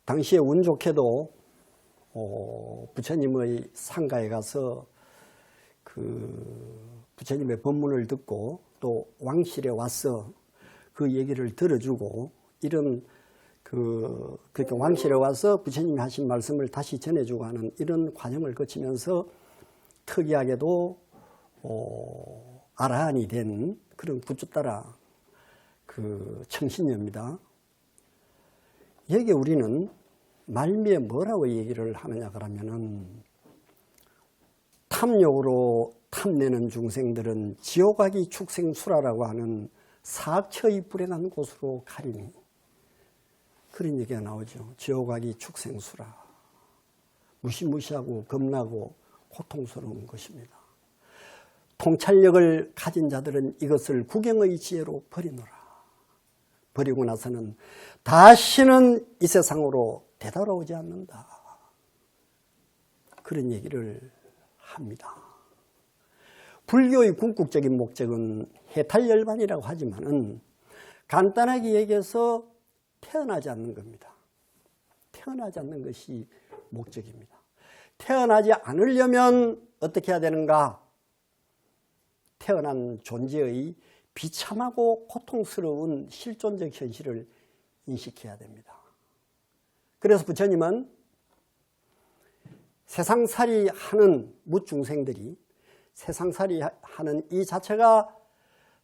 당시에 운 좋게도 부처님의 상가에 가서 그 부처님의 법문을 듣고 또 왕실에 와서 그 얘기를 들어주고 이런 그렇게 왕실에 와서 부처님이 하신 말씀을 다시 전해주고 하는 이런 과정을 거치면서 특이하게도 아라한이 된 그런 굿즈따라 그 청신녀입니다. 여기에 우리는 말미에 뭐라고 얘기를 하느냐 그러면은 탐욕으로 탐내는 중생들은 지옥가기 축생수라라고 하는 사악처의 불행한 곳으로 가리니 그런 얘기가 나오죠. 지옥가기 축생수라. 무시무시하고 겁나고 고통스러운 것입니다. 통찰력을 가진 자들은 이것을 구경의 지혜로 버리노라. 버리고 나서는 다시는 이 세상으로 되돌아오지 않는다. 그런 얘기를 합니다. 불교의 궁극적인 목적은 해탈열반이라고 하지만은 간단하게 얘기해서 태어나지 않는 겁니다. 태어나지 않는 것이 목적입니다. 태어나지 않으려면 어떻게 해야 되는가? 태어난 존재의 비참하고 고통스러운 실존적 현실을 인식해야 됩니다. 그래서 부처님은 세상살이 하는 무중생들이 세상살이 하는 이 자체가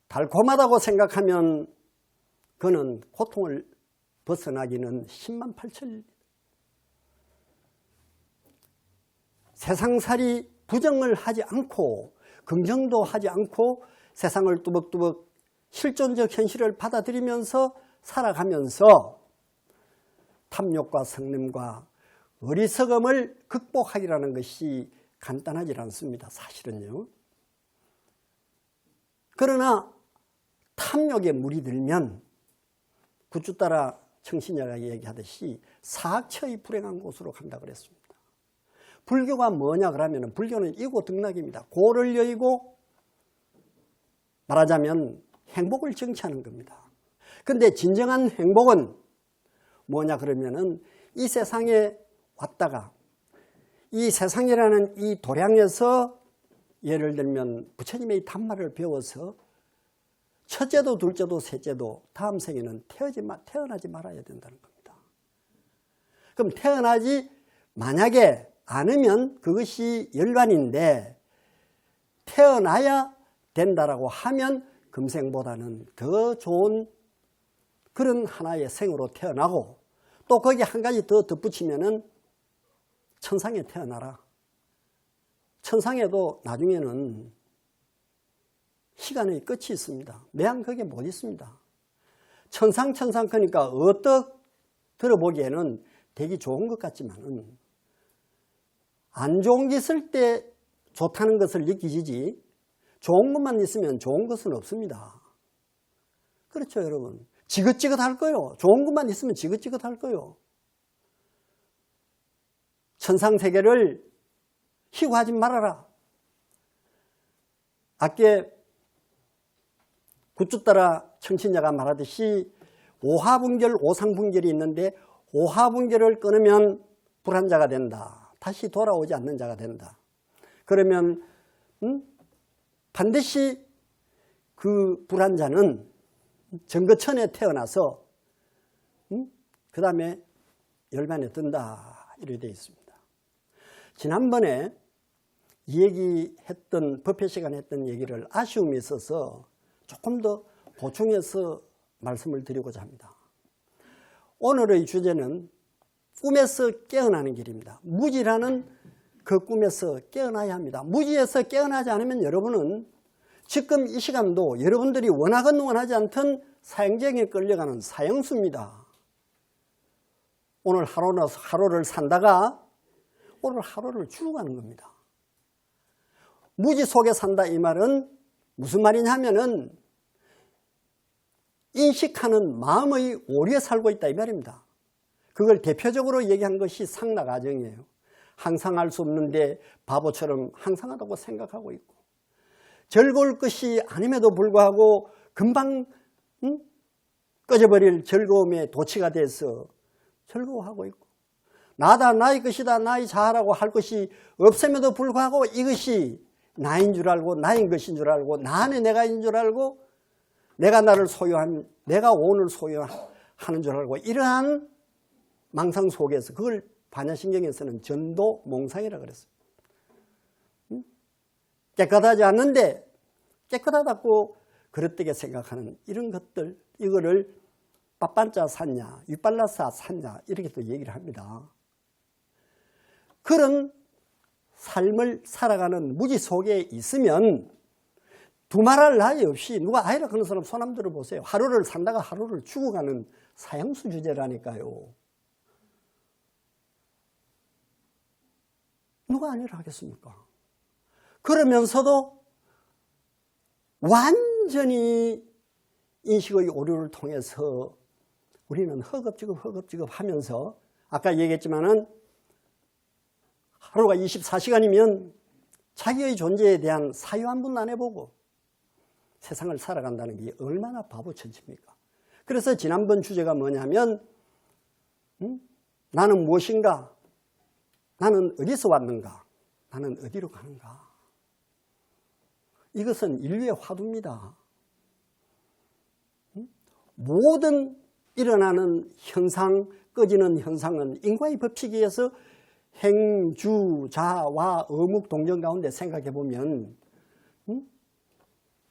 달콤하다고 생각하면 그는 고통을 벗어나기는 10만 8천 세상살이 부정을 하지 않고 긍정도 하지 않고 세상을 뚜벅뚜벅 실존적 현실을 받아들이면서 살아가면서 탐욕과 성냄과 어리석음을 극복하기라는 것이 간단하지 않습니다. 사실은요. 그러나 탐욕에 물이 들면 굿즈따라 청신녀가 얘기하듯이 사악처의 불행한 곳으로 간다고 그랬습니다. 불교가 뭐냐 그러면 불교는 이고등락입니다. 고를 여의고 말하자면 행복을 정치하는 겁니다. 그런데 진정한 행복은 뭐냐 그러면은 이 세상에 왔다가 이 세상이라는 이 도량에서 예를 들면 부처님의 단말을 배워서 첫째도 둘째도 셋째도 다음 생에는 태어나지 말아야 된다는 겁니다. 그럼 태어나지 만약에 않으면 그것이 열반인데 태어나야 된다라고 하면 금생보다는 더 좋은 그런 하나의 생으로 태어나고 또 거기 한 가지 더 덧붙이면은 천상에 태어나라. 천상에도 나중에는 시간의 끝이 있습니다. 매한 거기에 못 있습니다. 천상 그러니까 어떻게 들어보기에는 되게 좋은 것 같지만은 안 좋은 게 있을 때 좋다는 것을 느끼시지 좋은 것만 있으면 좋은 것은 없습니다. 그렇죠, 여러분. 지긋지긋할 거요. 좋은 것만 있으면 지긋지긋할 거요. 천상세계를 희구하지 말아라. 아까 굿즈따라 청신녀가 말하듯이 오하분결, 오상분결이 있는데 오하분결을 끊으면 불한자가 된다. 다시 돌아오지 않는 자가 된다. 그러면 반드시 그 불한자는 정거천에 태어나서 그 다음에 열반에 든다. 이렇게 되어 있습니다. 지난번에 얘기했던 법회 시간에 했던 얘기를 아쉬움이 있어서 조금 더 보충해서 말씀을 드리고자 합니다. 오늘의 주제는 꿈에서 깨어나는 길입니다. 무지라는 그 꿈에서 깨어나야 합니다. 무지에서 깨어나지 않으면 여러분은 지금 이 시간도 여러분들이 원하건 원하지 않던 사형정에 끌려가는 사형수입니다. 오늘 하루를 산다가 오늘 하루를 죽어가는 겁니다. 무지 속에 산다 이 말은 무슨 말이냐면은 인식하는 마음의 오류에 살고 있다 이 말입니다. 그걸 대표적으로 얘기한 것이 상나가정이에요. 항상할 수 없는데 바보처럼 항상하다고 생각하고 있고 즐거울 것이 아님에도 불구하고 금방 꺼져버릴 즐거움에 도취가 돼서 즐거워하고 있고 나다, 나의 것이다, 나의 자아라고 할 것이 없음에도 불구하고 이것이 나인 줄 알고 나인 것인 줄 알고 나 안에 내가인 줄 알고 내가 나를 소유한, 내가 오늘 소유하는 줄 알고 이러한 망상 속에서 그걸 반야신경에서는 전도몽상이라고 그랬어요. 깨끗하지 않는데 깨끗하다고 그릇되게 생각하는 이런 것들, 이거를 빠빤자 샀냐, 위빨라사 샀냐 이렇게 또 얘기를 합니다. 그런 삶을 살아가는 무지 속에 있으면 두말할 나위 없이 누가 아이라 그런 사람 손 한번 들어보세요. 하루를 산다가 하루를 죽어가는 사형수 주제라니까요. 누가 아니라 하겠습니까? 그러면서도 완전히 인식의 오류를 통해서 우리는 허겁지겁 하면서 아까 얘기했지만은 하루가 24시간이면 자기의 존재에 대한 사유 한 번도 안 해보고 세상을 살아간다는 게 얼마나 바보천지입니까? 그래서 지난번 주제가 뭐냐면 나는 무엇인가? 나는 어디서 왔는가? 나는 어디로 가는가? 이것은 인류의 화두입니다. 모든 일어나는 현상, 꺼지는 현상은 인과의 법칙에 의해서 행주, 자와 어묵 동정 가운데 생각해 보면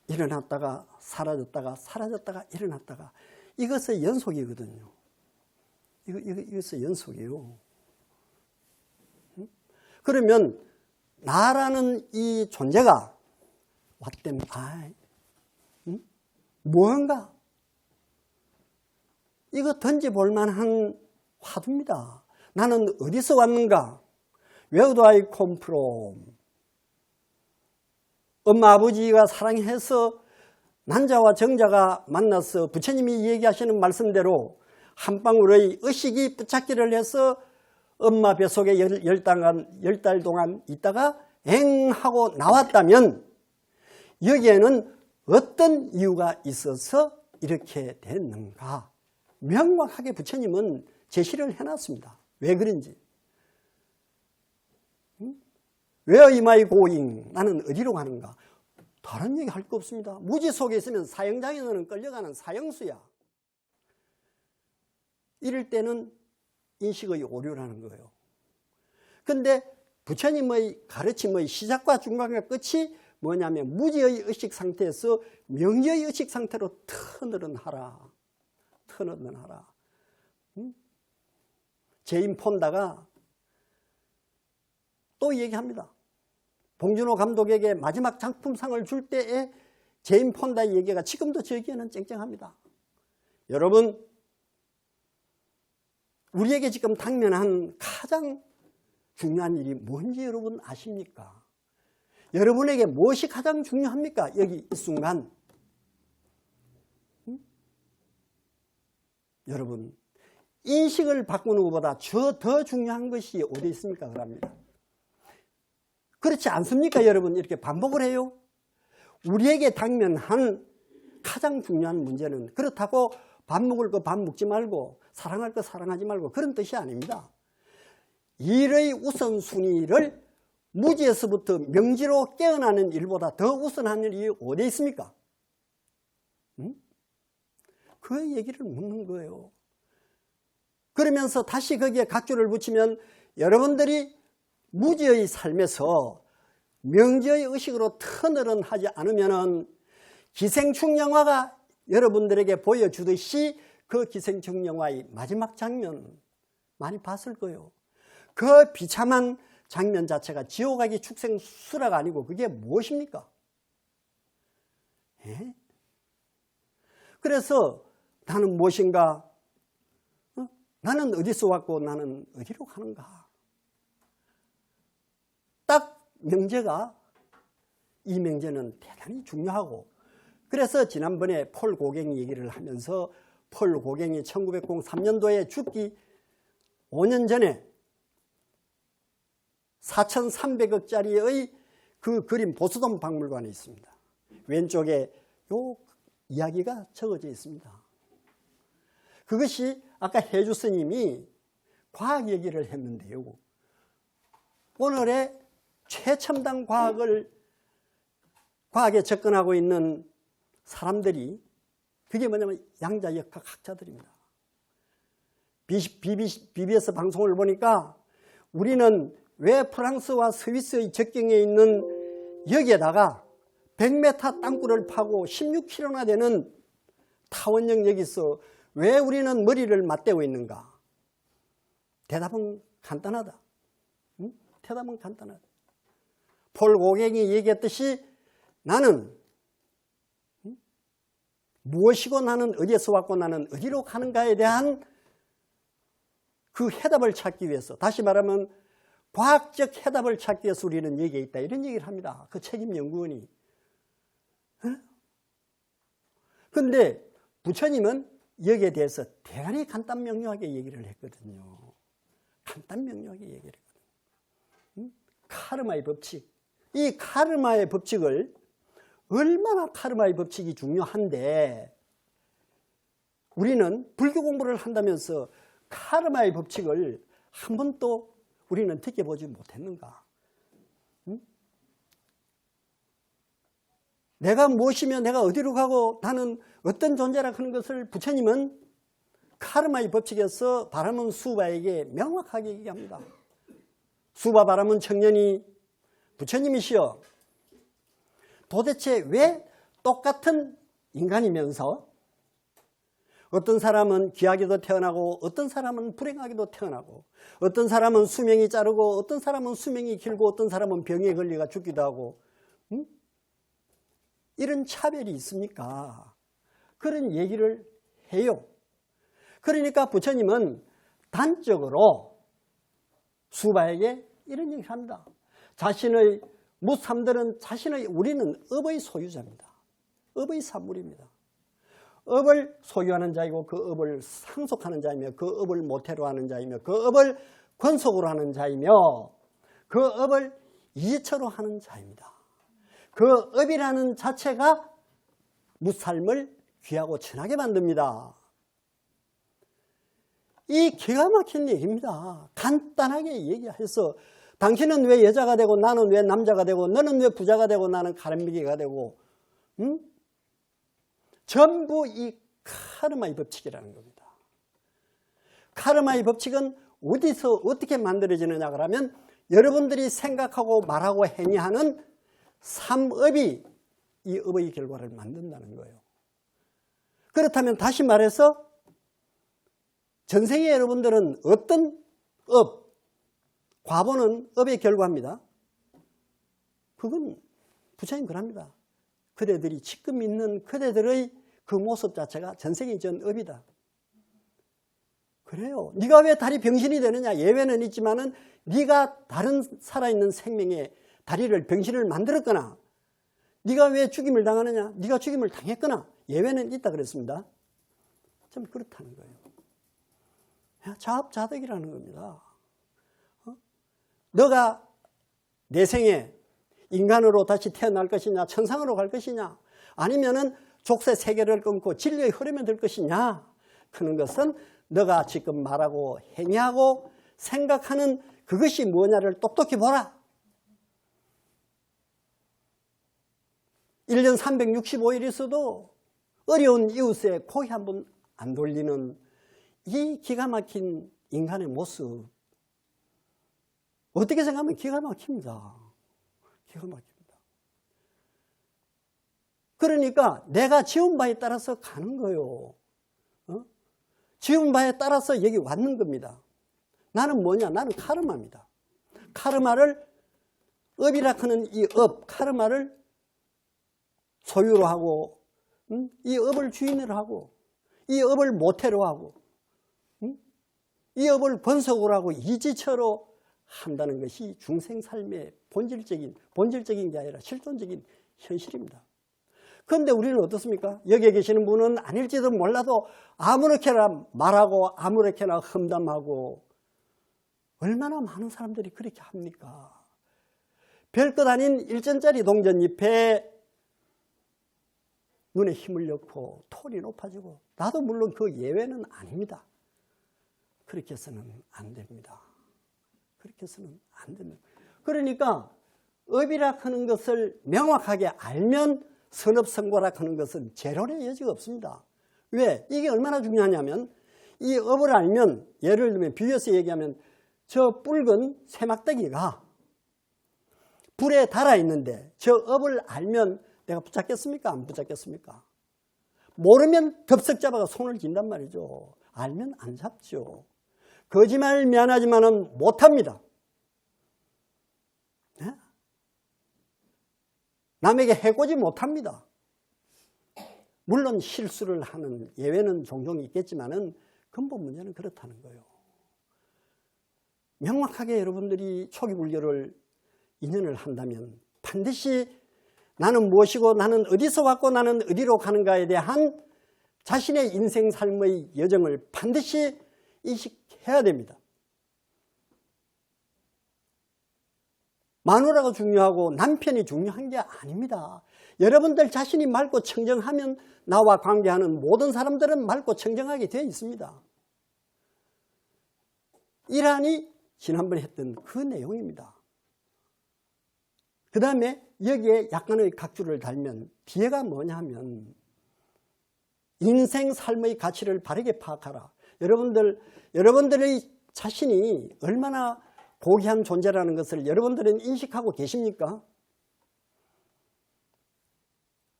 일어났다가 사라졌다가 사라졌다가 일어났다가 이것의 연속이거든요. 이것의 연속이에요. 그러면 나라는 이 존재가 왓댐 아이 무언가 이거 던져볼 만한 화두입니다. 나는 어디서 왔는가? Where do I come from? 엄마 아버지가 사랑해서 난자와 정자가 만나서 부처님이 얘기하시는 말씀대로 한 방울의 의식이 붙잡기를 해서 엄마 뱃속에 10달 동안 있다가 엥 하고 나왔다면 여기에는 어떤 이유가 있어서 이렇게 됐는가? 명확하게 부처님은 제시를 해놨습니다. 왜 그런지. Where am I going? 나는 어디로 가는가? 다른 얘기 할 거 없습니다. 무지 속에 있으면 사형장에서는 끌려가는 사형수야. 이럴 때는 인식의 오류라는 거예요. 그런데 부처님의 가르침의 시작과 중간과 끝이 뭐냐면 무지의 의식 상태에서 명지의 의식 상태로 턴을 하라. 제임 폰다가 또 얘기합니다. 봉준호 감독에게 마지막 작품상을 줄 때에 제임 폰다의 얘기가 지금도 저기에는 쨍쨍합니다. 여러분, 우리에게 지금 당면한 가장 중요한 일이 뭔지 여러분 아십니까? 여러분에게 무엇이 가장 중요합니까? 여기 이 순간. 여러분, 인식을 바꾸는 것보다 더 중요한 것이 어디 있습니까? 그럽니다. 그렇지 않습니까? 여러분, 이렇게 반복을 해요. 우리에게 당면한 가장 중요한 문제는 그렇다고 밥 먹을 거 밥 먹지 말고 사랑할 거 사랑하지 말고 그런 뜻이 아닙니다. 일의 우선순위를 무지에서부터 명지로 깨어나는 일보다 더 우선한 일이 어디 있습니까? 그 얘기를 묻는 거예요. 그러면서 다시 거기에 각주를 붙이면 여러분들이 무지의 삶에서 명지의 의식으로 터널은 하지 않으면 기생충 영화가 여러분들에게 보여주듯이 그 기생충 영화의 마지막 장면 많이 봤을 거예요. 그 비참한 장면 자체가 지옥 가기 축생 수라가 아니고 그게 무엇입니까? 예? 그래서 나는 무엇인가? 나는 어디서 왔고 나는 어디로 가는가? 딱 명제가 이 명제는 대단히 중요하고 그래서 지난번에 폴 고갱이 얘기를 하면서 폴 고갱이 1903년도에 죽기 5년 전에 4,300억짜리의 그 그림 보수동 박물관에 있습니다. 왼쪽에 요 이야기가 적어져 있습니다. 그것이 아까 해주 스님이 과학 얘기를 했는데요. 오늘의 최첨단 과학에 접근하고 있는 사람들이 그게 뭐냐면 양자역학 학자들입니다. BBS 방송을 보니까 우리는 왜 프랑스와 스위스의 접경에 있는 여기에다가 100m 땅굴을 파고 16km나 되는 타원형 여기서 왜 우리는 머리를 맞대고 있는가? 대답은 간단하다. 응? 대답은 간단하다. 폴 고갱이 얘기했듯이 나는 무엇이고 나는 어디에서 왔고 나는 어디로 가는가에 대한 그 해답을 찾기 위해서, 다시 말하면 과학적 해답을 찾기 위해서 우리는 여기에 있다, 이런 얘기를 합니다. 그 책임 연구원이. 그런데 부처님은 여기에 대해서 대단히 간단 명료하게 얘기를 했거든요. 간단 명료하게 얘기를 했거든요. 카르마의 법칙. 이 카르마의 법칙을, 얼마나 카르마의 법칙이 중요한데 우리는 불교 공부를 한다면서 카르마의 법칙을 한 번도 우리는 느껴보지 못했는가? 응? 내가 무엇이며 내가 어디로 가고 나는 어떤 존재라 하는 것을 부처님은 카르마의 법칙에서 바람은 수바에게 명확하게 얘기합니다. 수바 바람은 청년이 부처님이시여 도대체 왜 똑같은 인간이면서 어떤 사람은 귀하게도 태어나고 어떤 사람은 불행하게도 태어나고 어떤 사람은 수명이 짧고 어떤 사람은 수명이 길고 어떤 사람은 병에 걸려가 죽기도 하고 이런 차별이 있습니까? 그런 얘기를 해요. 그러니까 부처님은 단적으로 수바에게 이런 얘기를 합니다. 자신의 무삼들은 우리는 업의 소유자입니다. 업의 산물입니다. 업을 소유하는 자이고 그 업을 상속하는 자이며 그 업을 모태로 하는 자이며 그 업을 권속으로 하는 자이며 그 업을 이처로 하는 자입니다. 그 업이라는 자체가 무삶을 귀하고 천하게 만듭니다. 이 기가 막힌 얘기입니다. 간단하게 얘기해서 당신은 왜 여자가 되고 나는 왜 남자가 되고 너는 왜 부자가 되고 나는 가람비기가 되고 전부 이 카르마의 법칙이라는 겁니다. 카르마의 법칙은 어디서 어떻게 만들어지느냐 그러면 여러분들이 생각하고 말하고 행위하는 삼업이 이 업의 결과를 만든다는 거예요. 그렇다면 다시 말해서 전생에 여러분들은 어떤 업, 과보는 업의 결과입니다. 그건 부처님 그럽니다. 그대들이 지금 있는 그대들의 그 모습 자체가 전생에 전 업이다. 그래요. 네가 왜 다리 병신이 되느냐? 예외는 있지만은 네가 다른 살아있는 생명의 다리를 병신을 만들었거나 네가 왜 죽임을 당하느냐? 네가 죽임을 당했거나 예외는 있다 그랬습니다. 좀 그렇다는 거예요. 자업자득이라는 겁니다. 너가 내 생에 인간으로 다시 태어날 것이냐, 천상으로 갈 것이냐, 아니면은 족쇄 세계를 끊고 진리의 흐름에 들 것이냐 하는 것은 너가 지금 말하고 행위하고 생각하는 그것이 뭐냐를 똑똑히 보라. 1년 365일 있어도 어려운 이웃에 고개 한 번 안 돌리는 이 기가 막힌 인간의 모습, 어떻게 생각하면 기가 막힙니다. 기가 막힙니다. 그러니까 내가 지은 바에 따라서 가는 거예요. 지은 바에 따라서 여기 왔는 겁니다. 나는 뭐냐? 나는 카르마입니다. 카르마를 업이라 하는 이 업, 카르마를 소유로 하고 이 업을 주인으로 하고 이 업을 모태로 하고 이 업을 번속으로 하고 이지처로 한다는 것이 중생 삶의 본질적인 게 아니라 실존적인 현실입니다. 그런데 우리는 어떻습니까? 여기에 계시는 분은 아닐지도 몰라도 아무렇게나 말하고 아무렇게나 험담하고 얼마나 많은 사람들이 그렇게 합니까? 별것 아닌 일전짜리 동전잎에 눈에 힘을 넣고 톤이 높아지고 나도 물론 그 예외는 아닙니다. 그렇게 해서는 안 됩니다. 그렇게 해서는 안 됩니다. 그러니까 업이라 하는 것을 명확하게 알면 선업성과라 하는 것은 재론의 여지가 없습니다. 왜? 이게 얼마나 중요하냐면 이 업을 알면, 예를 들면 비유해서 얘기하면 저 붉은 새막대기가 불에 달아 있는데 저 업을 알면 내가 붙잡겠습니까? 안 붙잡겠습니까? 모르면 덥석 잡아가 손을 쥔단 말이죠. 알면 안 잡죠. 거짓말 미안하지만은 못합니다. 네? 남에게 해코지 못합니다. 물론 실수를 하는 예외는 종종 있겠지만은 근본 문제는 그렇다는 거예요. 명확하게 여러분들이 초기 불교를 인연을 한다면 반드시 나는 무엇이고 나는 어디서 왔고 나는 어디로 가는가에 대한 자신의 인생 삶의 여정을 반드시 인식해야 됩니다. 마누라가 중요하고 남편이 중요한 게 아닙니다. 여러분들 자신이 맑고 청정하면 나와 관계하는 모든 사람들은 맑고 청정하게 되어 있습니다. 이란이 지난번에 했던 그 내용입니다. 그 다음에 여기에 약간의 각주를 달면 뒤에가 뭐냐 하면 인생 삶의 가치를 바르게 파악하라. 여러분들의 자신이 얼마나 고귀한 존재라는 것을 여러분들은 인식하고 계십니까?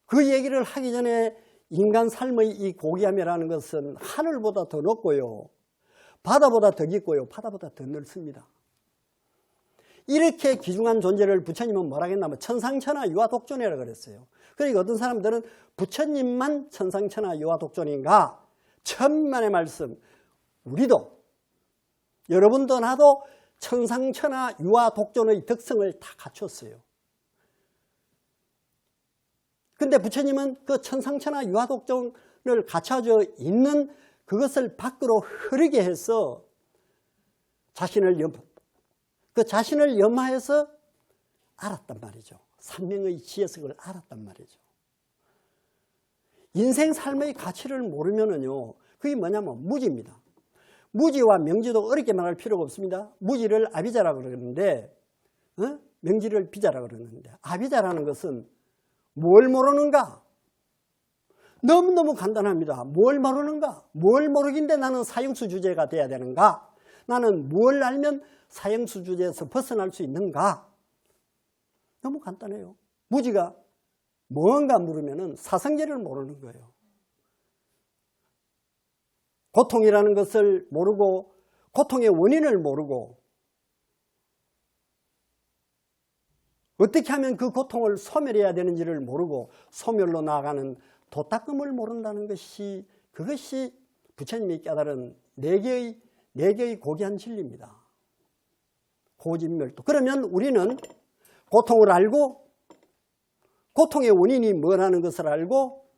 그 얘기를 하기 전에 인간 삶의 이 고귀함이라는 것은 하늘보다 더 높고요. 바다보다 더 깊고요. 바다보다 더 넓습니다. 이렇게 귀중한 존재를 부처님은 뭐라 했냐면 천상천하 유아독존이라고 그랬어요. 그러니까 어떤 사람들은 부처님만 천상천하 유아독존인가? 천만의 말씀. 우리도 여러분도 나도 천상천하 유아독존의 덕성을 다 갖췄어요. 근데 부처님은 그 천상천하 유아독존을 갖춰져 있는 그것을 밖으로 흐르게 해서 자신을 염하해서 알았단 말이죠. 삼명의 지혜석을 알았단 말이죠. 인생 삶의 가치를 모르면은요, 그게 뭐냐면 무지입니다. 무지와 명지도 어렵게 말할 필요가 없습니다. 무지를 아비자라고 그러는데, 명지를 비자라고 그러는데, 아비자라는 것은 뭘 모르는가? 너무너무 간단합니다. 뭘 모르는가? 뭘 모르긴데 나는 사형수 주제가 돼야 되는가? 나는 뭘 알면 사형수 주제에서 벗어날 수 있는가? 너무 간단해요. 무지가 뭔가 물으면은 사성제를 모르는 거예요. 고통이라는 것을 모르고 고통의 원인을 모르고 어떻게 하면 그 고통을 소멸해야 되는지를 모르고 소멸로 나아가는 도닦음을 모른다는 것이 그것이 부처님이 깨달은 네 개의 고귀한 진리입니다. 고진멸도. 그러면 우리는 고통을 알고 고통의 원인이 뭐라는 것을 알고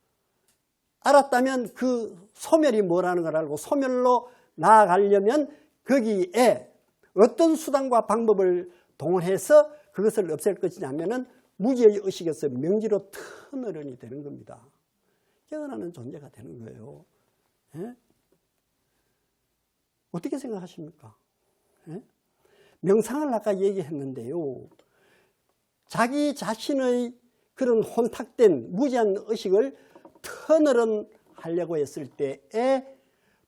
알았다면 그 소멸이 뭐라는 걸 알고 소멸로 나아가려면 거기에 어떤 수단과 방법을 동원해서 그것을 없앨 것이냐면은 무지의 의식에서 명지로 터널이 되는 겁니다. 깨어나는 존재가 되는 거예요. 예? 어떻게 생각하십니까? 예? 명상을 아까 얘기했는데요. 자기 자신의 그런 혼탁된 무지한 의식을 터널은 하려고 했을 때에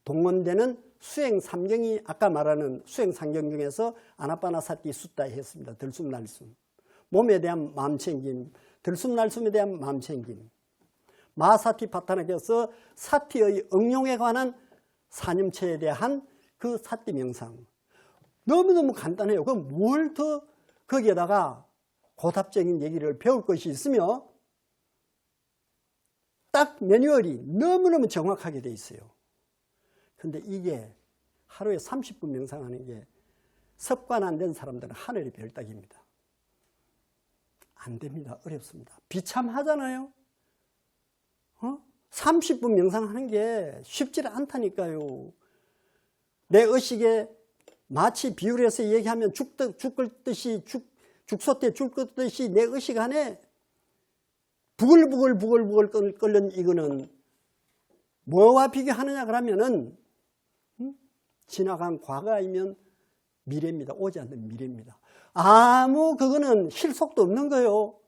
동원되는 수행 삼경이 아까 말하는 수행 삼경 중에서 아나파나사티 숫다에 했습니다. 들숨날숨. 몸에 대한 마음챙김, 들숨날숨에 대한 마음챙김. 마사티파타나께서 사티의 응용에 관한 사념체에 대한 그 사티 명상. 너무너무 간단해요. 그럼 뭘 더 거기에다가 고답적인 얘기를 배울 것이 있으며 딱 매뉴얼이 너무너무 정확하게 돼 있어요. 근데 이게 하루에 30분 명상하는 게 습관 안 된 사람들은 하늘의 별따기입니다. 안 됩니다. 어렵습니다. 비참하잖아요. 30분 명상하는 게 쉽지 않다니까요. 내 의식에 마치 비유를 해서 얘기하면 죽소태 죽 끓듯이 내 의식 안에 부글부글 끓는 이거는 뭐와 비교하느냐 그러면은 지나간 과거이면 미래입니다. 오지 않는 미래입니다. 아무 그거는 실속도 없는 거예요.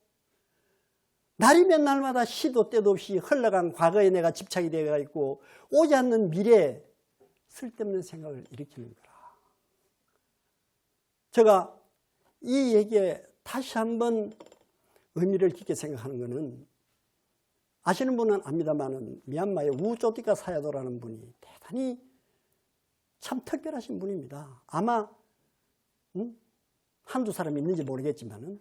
날이면 날마다 시도 때도 없이 흘러간 과거에 내가 집착이 되어 있고 오지 않는 미래에 쓸데없는 생각을 일으키는 거라. 제가 이 얘기에 다시 한번 의미를 깊게 생각하는 것은 아시는 분은 압니다만 미얀마의 우조티카 사야도라는 분이 대단히 참 특별하신 분입니다. 아마 한두 사람이 있는지 모르겠지만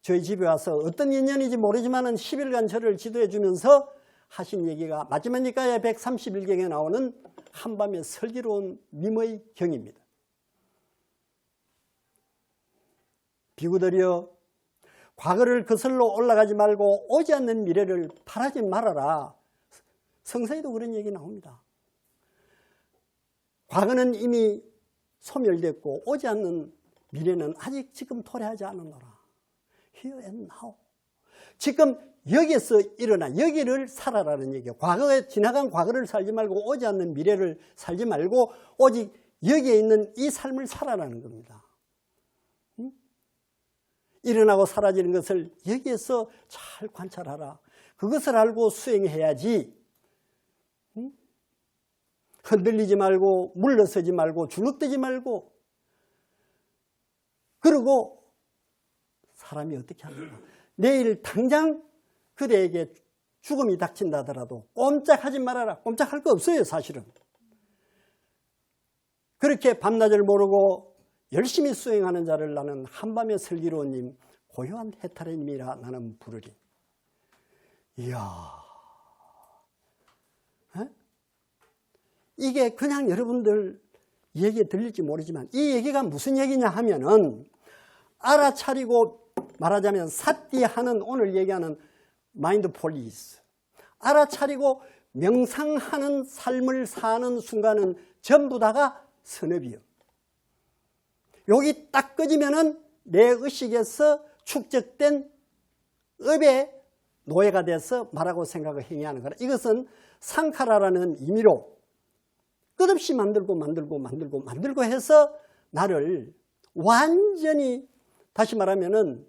저희 집에 와서 어떤 인연인지 모르지만 10일간 저를 지도해 주면서 하신 얘기가 마지막 니까야 131경에 나오는 한밤의 슬기로운 님의 경입니다. 비구들이여 과거를 거슬러 올라가지 말고 오지 않는 미래를 바라지 말아라. 성서에도 그런 얘기 나옵니다. 과거는 이미 소멸됐고 오지 않는 미래는 아직 지금 도래하지 않았노라. Here and now. 지금 여기에서 일어나 여기를 살아라는 얘기예요. 과거에 지나간 과거를 살지 말고 오지 않는 미래를 살지 말고 오직 여기에 있는 이 삶을 살아라는 겁니다. 일어나고 사라지는 것을 여기에서 잘 관찰하라. 그것을 알고 수행해야지. 흔들리지 말고 물러서지 말고 주눅들지 말고 그리고 사람이 어떻게 하는가. 내일 당장 그대에게 죽음이 닥친다 하더라도 꼼짝하지 말아라. 꼼짝할 거 없어요 사실은. 그렇게 밤낮을 모르고 열심히 수행하는 자를 나는 한밤의 슬기로운 님 고요한 해탈의 님이라 나는 부르리. 이야, 에? 이게 그냥 여러분들 얘기에 들릴지 모르지만 이 얘기가 무슨 얘기냐 하면은 알아차리고 말하자면 사띠하는 오늘 얘기하는 마인드폴리스, 알아차리고 명상하는 삶을 사는 순간은 전부 다가 선업이요. 여기 딱 꺼지면은 내 의식에서 축적된 업의 노예가 돼서 말하고 생각을 행위하는 거라. 이것은 상카라라는 의미로 끝없이 만들고 해서 나를 완전히 다시 말하면은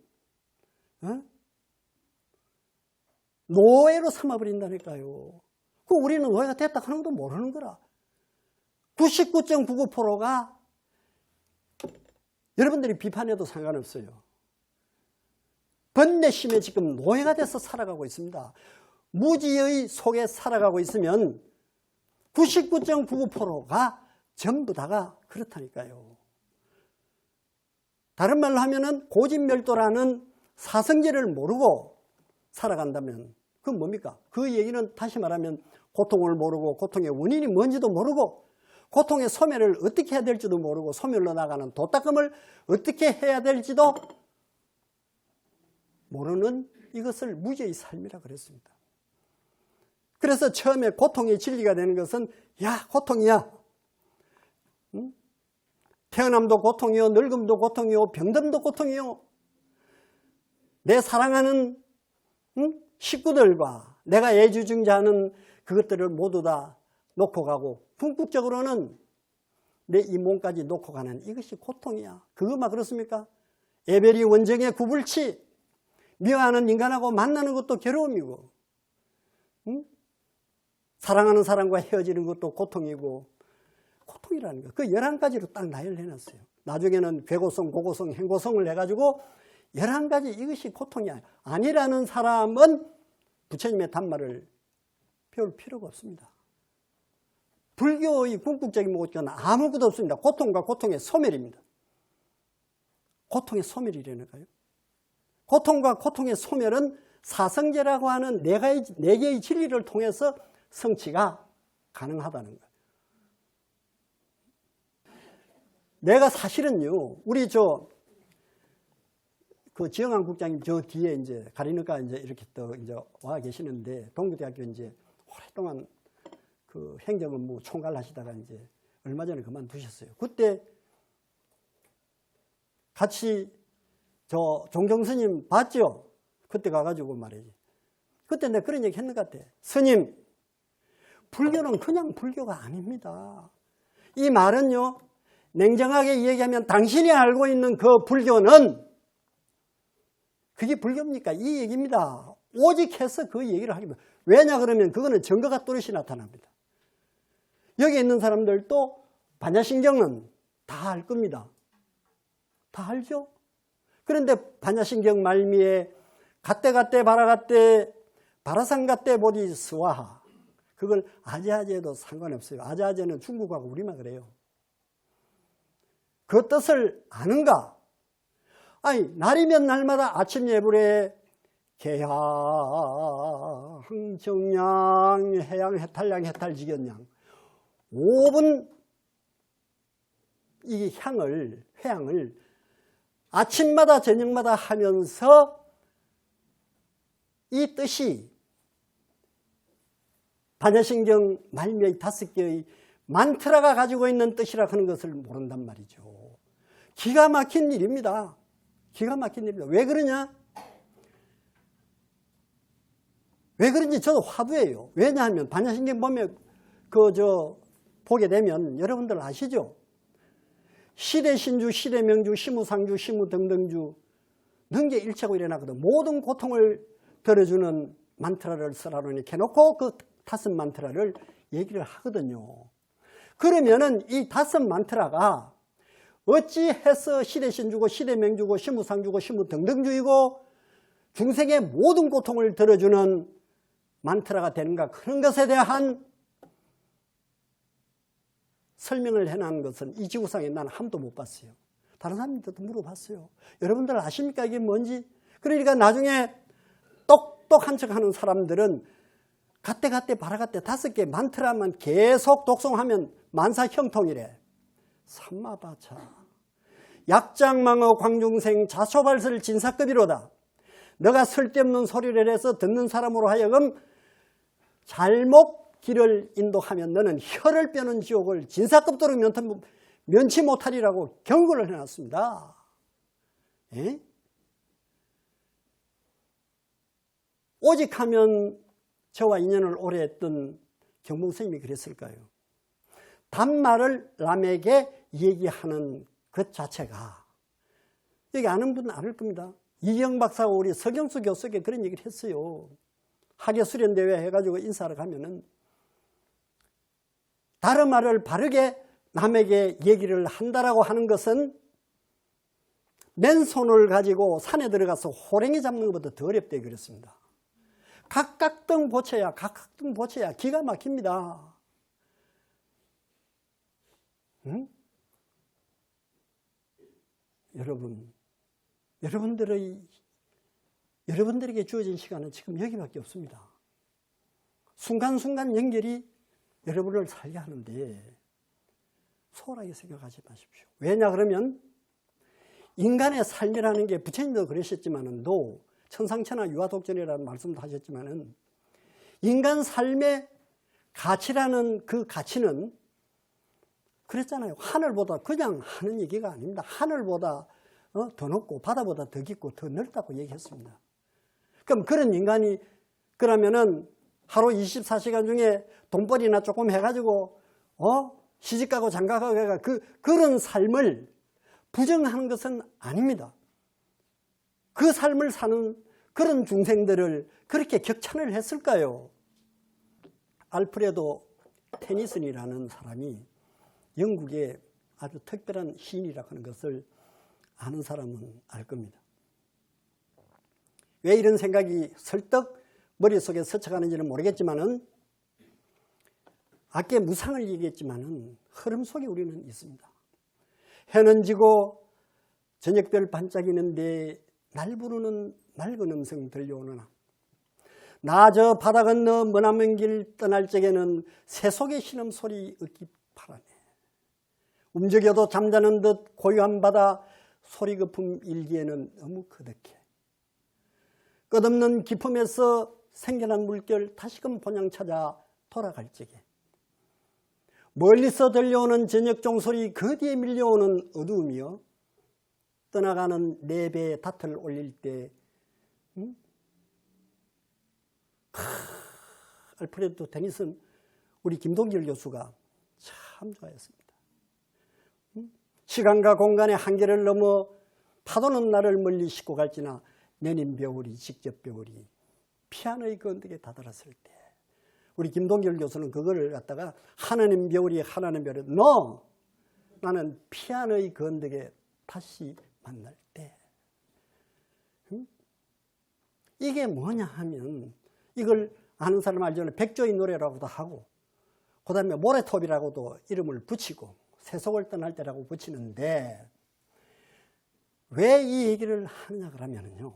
노예로 삼아버린다니까요. 그 우리는 노예가 됐다 하는 것도 모르는 거라. 99.99%가 여러분들이 비판해도 상관없어요. 번뇌심에 지금 노예가 돼서 살아가고 있습니다. 무지의 속에 살아가고 있으면 99.99%가 전부 다가 그렇다니까요. 다른 말로 하면은 고진멸도라는 사성제를 모르고 살아간다면 그건 뭡니까? 그 얘기는 다시 말하면 고통을 모르고 고통의 원인이 뭔지도 모르고 고통의 소멸을 어떻게 해야 될지도 모르고 소멸로 나가는 도닦음을 어떻게 해야 될지도 모르는 이것을 무지의 삶이라 그랬습니다. 그래서 처음에 고통의 진리가 되는 것은 야 고통이야. 응? 태어남도 고통이요, 늙음도 고통이요, 병듦도 고통이요. 내 사랑하는 식구들과 내가 애주중자하는 그것들을 모두 다 놓고 가고 궁극적으로는 내 이 몸까지 놓고 가는 이것이 고통이야. 그것만 그렇습니까? 에베리 원정의 구불치, 미워하는 인간하고 만나는 것도 괴로움이고 사랑하는 사람과 헤어지는 것도 고통이고 고통이라는 거. 그 11가지로 딱 나열해놨어요. 나중에는 괴고성, 고고성, 행고성을 해가지고 11가지 이것이 고통이 아니라는 사람은 부처님의 단말을 배울 필요가 없습니다. 불교의 궁극적인 목적은 아무것도 없습니다. 고통과 고통의 소멸입니다. 고통의 소멸이라니까요. 고통과 고통의 소멸은 사성제라고 하는 네 개의 진리를 통해서 성취가 가능하다는 거예요. 내가 사실은요, 우리 그 지영환 국장님 저 뒤에 이제 가리니까 이제 이렇게 또 이제 와 계시는데 동부대학교 이제 오랫동안 그 행정업무 총괄 하시다가 이제 얼마 전에 그만두셨어요. 그때 같이 저 종정 스님 봤죠? 그때 가가지고 말이지. 그때 내가 그런 얘기 했는 것 같아. 스님, 불교는 그냥 불교가 아닙니다. 이 말은요, 냉정하게 얘기하면 당신이 알고 있는 그 불교는 그게 불교입니까? 이 얘기입니다. 오직 해서 그 얘기를 하기만. 왜냐 그러면 그거는 증거가 또렷이 나타납니다. 여기 있는 사람들도 반야신경은 다 알 겁니다. 다 알죠? 그런데 반야신경 말미에 갓대갓대 바라갓대 바라상갓대 보디 스와하, 그걸 아제아제도 상관없어요. 아제아제는 중국하고 우리만 그래요. 그 뜻을 아는가? 아니, 날이면 날마다 아침 예불에 개향 정량 해양 해탈량 해탈지견량 5분 이 향을 회향을 아침마다 저녁마다 하면서 이 뜻이 반야신경 말미의 5개의 만트라가 가지고 있는 뜻이라 하는 것을 모른단 말이죠. 기가 막힌 일입니다. 기가 막힌 일입니다. 왜 그러냐? 왜 그런지 저도 화두예요. 왜냐하면 반야신경 보면 보게 되면 여러분들 아시죠? 시대신주, 시대명주, 시무상주, 시무등등주 능게 일체고 일어나거든. 모든 고통을 덜어주는 만트라를 쓰라고 해놓고 그 5 만트라를 얘기를 하거든요. 그러면은 이 5 만트라가 어찌해서 시대신주고 시대명주고 시무상주고 시무등등주이고 중생의 모든 고통을 덜어주는 만트라가 되는가, 그런 것에 대한 설명을 해놓은 것은 이 지구상에 나는 한 번도 못 봤어요. 다른 사람들도 물어봤어요. 여러분들 아십니까 이게 뭔지? 그러니까 나중에 똑똑한 척하는 사람들은 갓대갓대 바라갓대 5개 만트라만 계속 독송하면 만사형통이래. 삼마바차 약장망어 광중생 자초발설 진사급이로다. 너가 쓸데없는 소리를 해서 듣는 사람으로 하여금 잘못 길을 인도하면 너는 혀를 빼는 지옥을 진사급도로 면치 못하리라고 경고를 해놨습니다. 에? 오직 하면 저와 인연을 오래 했던 경봉 스님이 그랬을까요? 단말을 남에게 얘기하는 것 자체가, 여기 아는 분은 알 겁니다. 이경 박사가 우리 서경수 교수에게 그런 얘기를 했어요. 학예수련대회 해가지고 인사를 가면은 다른 말을 바르게 남에게 얘기를 한다라고 하는 것은 맨손을 가지고 산에 들어가서 호랭이 잡는 것보다 더 어렵대 그랬습니다. 각각등 보쳐야 기가 막힙니다. 응? 여러분들에게 주어진 시간은 지금 여기밖에 없습니다. 순간순간 연결이 여러분을 살게 하는데 소홀하게 생각하지 마십시오. 왜냐 그러면 인간의 삶이라는 게 부처님도 그러셨지만은도 천상천하 유아독전이라는 말씀도 하셨지만은 인간 삶의 가치라는 그 가치는 그랬잖아요. 하늘보다 그냥 하는 얘기가 아닙니다. 하늘보다 더 높고 바다보다 더 깊고 더 넓다고 얘기했습니다. 그럼 그런 인간이 그러면은 하루 24시간 중에 돈벌이나 조금 해가지고 시집가고 장가가고 해가 그런 삶을 부정하는 것은 아닙니다. 그 삶을 사는 그런 중생들을 그렇게 격찬을 했을까요? 알프레도 테니슨이라는 사람이 영국의 아주 특별한 시인이라고 하는 것을 아는 사람은 알 겁니다. 왜 이런 생각이 설득 머릿속에 스쳐가는지는 모르겠지만은 아까 무상을 얘기했지만은 흐름 속에 우리는 있습니다. 해는 지고 저녁별 반짝이는데 날 부르는 맑은 음성 들려오느나 나 저 바다 건너 머나먼 길 떠날 적에는 새 속의 신음소리 얻기 바라네. 움직여도 잠자는 듯 고요한 바다 소리 거품 일기에는 너무 거득해. 끝없는 기품에서 생겨난 물결 다시금 본향 찾아 돌아갈 적에 멀리서 들려오는 저녁 종소리 그 뒤에 밀려오는 어두움이요 떠나가는 네 배의 닷을 올릴 때 알프레도 테니슨 우리 김동길 교수가 참 좋아했습니다. 시간과 공간의 한계를 넘어 파도는 나를 멀리 싣고 갈지나 내린 벼울이 직접 벼울이 피아노의 그 언덕에 다다랐을 때 우리 김동결 교수는 그거를 갖다가 하나님 벼울이 하나님 벼울이 No! 나는 피아노의 그 언덕에 다시 만날 때 이게 뭐냐 하면 이걸 아는 사람 알잖아요. 백조의 노래라고도 하고 그 다음에 모래톱이라고도 이름을 붙이고 세속을 떠날 때라고 붙이는데 왜 이 얘기를 하느냐 그러면요.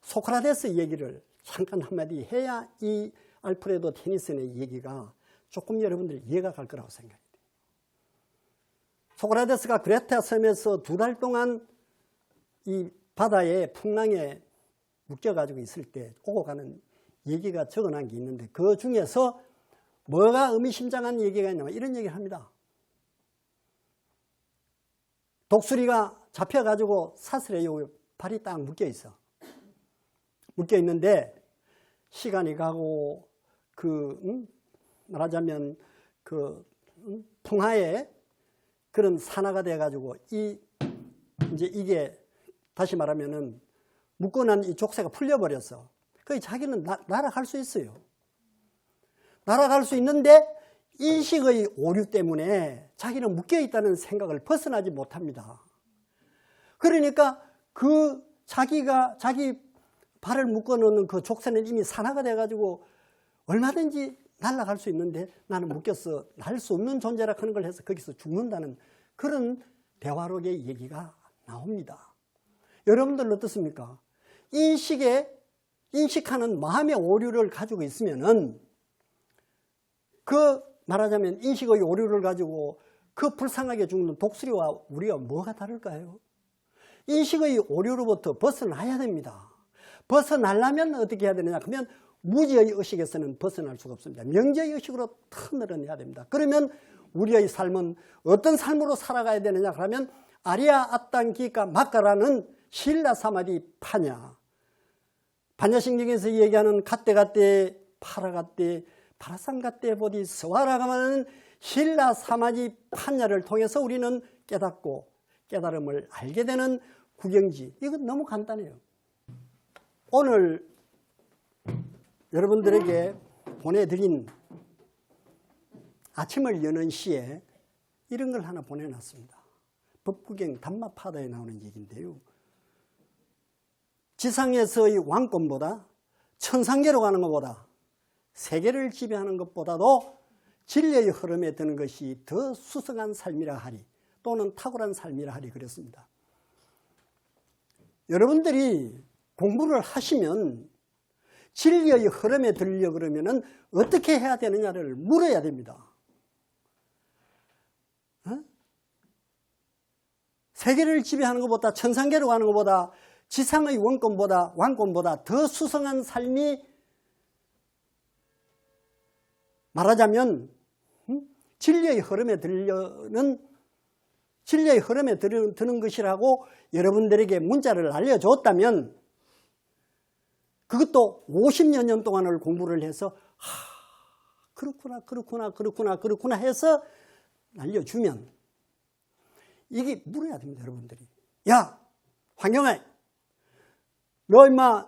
소크라테스 얘기를 잠깐 한마디 해야 이 알프레도 테니슨의 얘기가 조금 여러분들 이해가 갈 거라고 생각해요. 소크라테스가 그레타 섬에서 2달 동안 이 바다의 풍랑에 묶여가지고 있을 때 오고 가는 얘기가 적어놓은 게 있는데 그 중에서 뭐가 의미심장한 얘기가 있냐면 이런 얘기를 합니다. 독수리가 잡혀가지고 사슬에 발이 딱 묶여있어. 묶여있는데 시간이 가고 말하자면 풍하에 그런 산화가 돼가지고 이제 이게 다시 말하면은 묶어놓은 이 족쇄가 풀려버렸어. 그게 자기는 날아갈 수 있어요. 날아갈 수 있는데 인식의 오류 때문에 자기는 묶여있다는 생각을 벗어나지 못합니다. 그러니까 자기 발을 묶어놓는 그 족쇄는 이미 산화가 돼가지고 얼마든지 날아갈 수 있는데 나는 묶였어. 날 수 없는 존재라 하는 걸 해서 거기서 죽는다는 그런 대화록의 얘기가 나옵니다. 여러분들은 어떻습니까? 인식하는 마음의 오류를 가지고 있으면은 말하자면 인식의 오류를 가지고 불쌍하게 죽는 독수리와 우리가 뭐가 다를까요? 인식의 오류로부터 벗어나야 됩니다. 벗어나려면 어떻게 해야 되느냐? 그러면 무지의 의식에서는 벗어날 수가 없습니다. 명제의 의식으로 터널어내야 됩니다. 그러면 우리의 삶은 어떤 삶으로 살아가야 되느냐? 그러면 아리아 아땅 기까 마카라는 실라 사마디 파냐. 반야신경에서 얘기하는 갓대 파라갓대 파라상갓대 보디 스와라가마는 실라 사마디 파냐를 통해서 우리는 깨닫고 깨달음을 알게 되는 구경지. 이건 너무 간단해요. 오늘 여러분들에게 보내드린 아침을 여는 시에 이런 걸 하나 보내놨습니다. 법구경 담마파다에 나오는 얘기인데요. 지상에서의 왕권보다 천상계로 가는 것보다 세계를 지배하는 것보다도 진리의 흐름에 드는 것이 더 수성한 삶이라 하리 또는 탁월한 삶이라 하리 그랬습니다. 여러분들이 공부를 하시면 진리의 흐름에 들으려고 그러면 어떻게 해야 되느냐를 물어야 됩니다. 세계를 지배하는 것보다 천상계로 가는 것보다 지상의 왕권보다 더 수성한 삶이 말하자면 진리의 흐름에 드는 것이라고 여러분들에게 문자를 알려줬다면 그것도 50여 년 동안을 공부를 해서 그렇구나 해서 알려주면 이게 물어야 됩니다. 여러분들이. 야 황경아 너 임마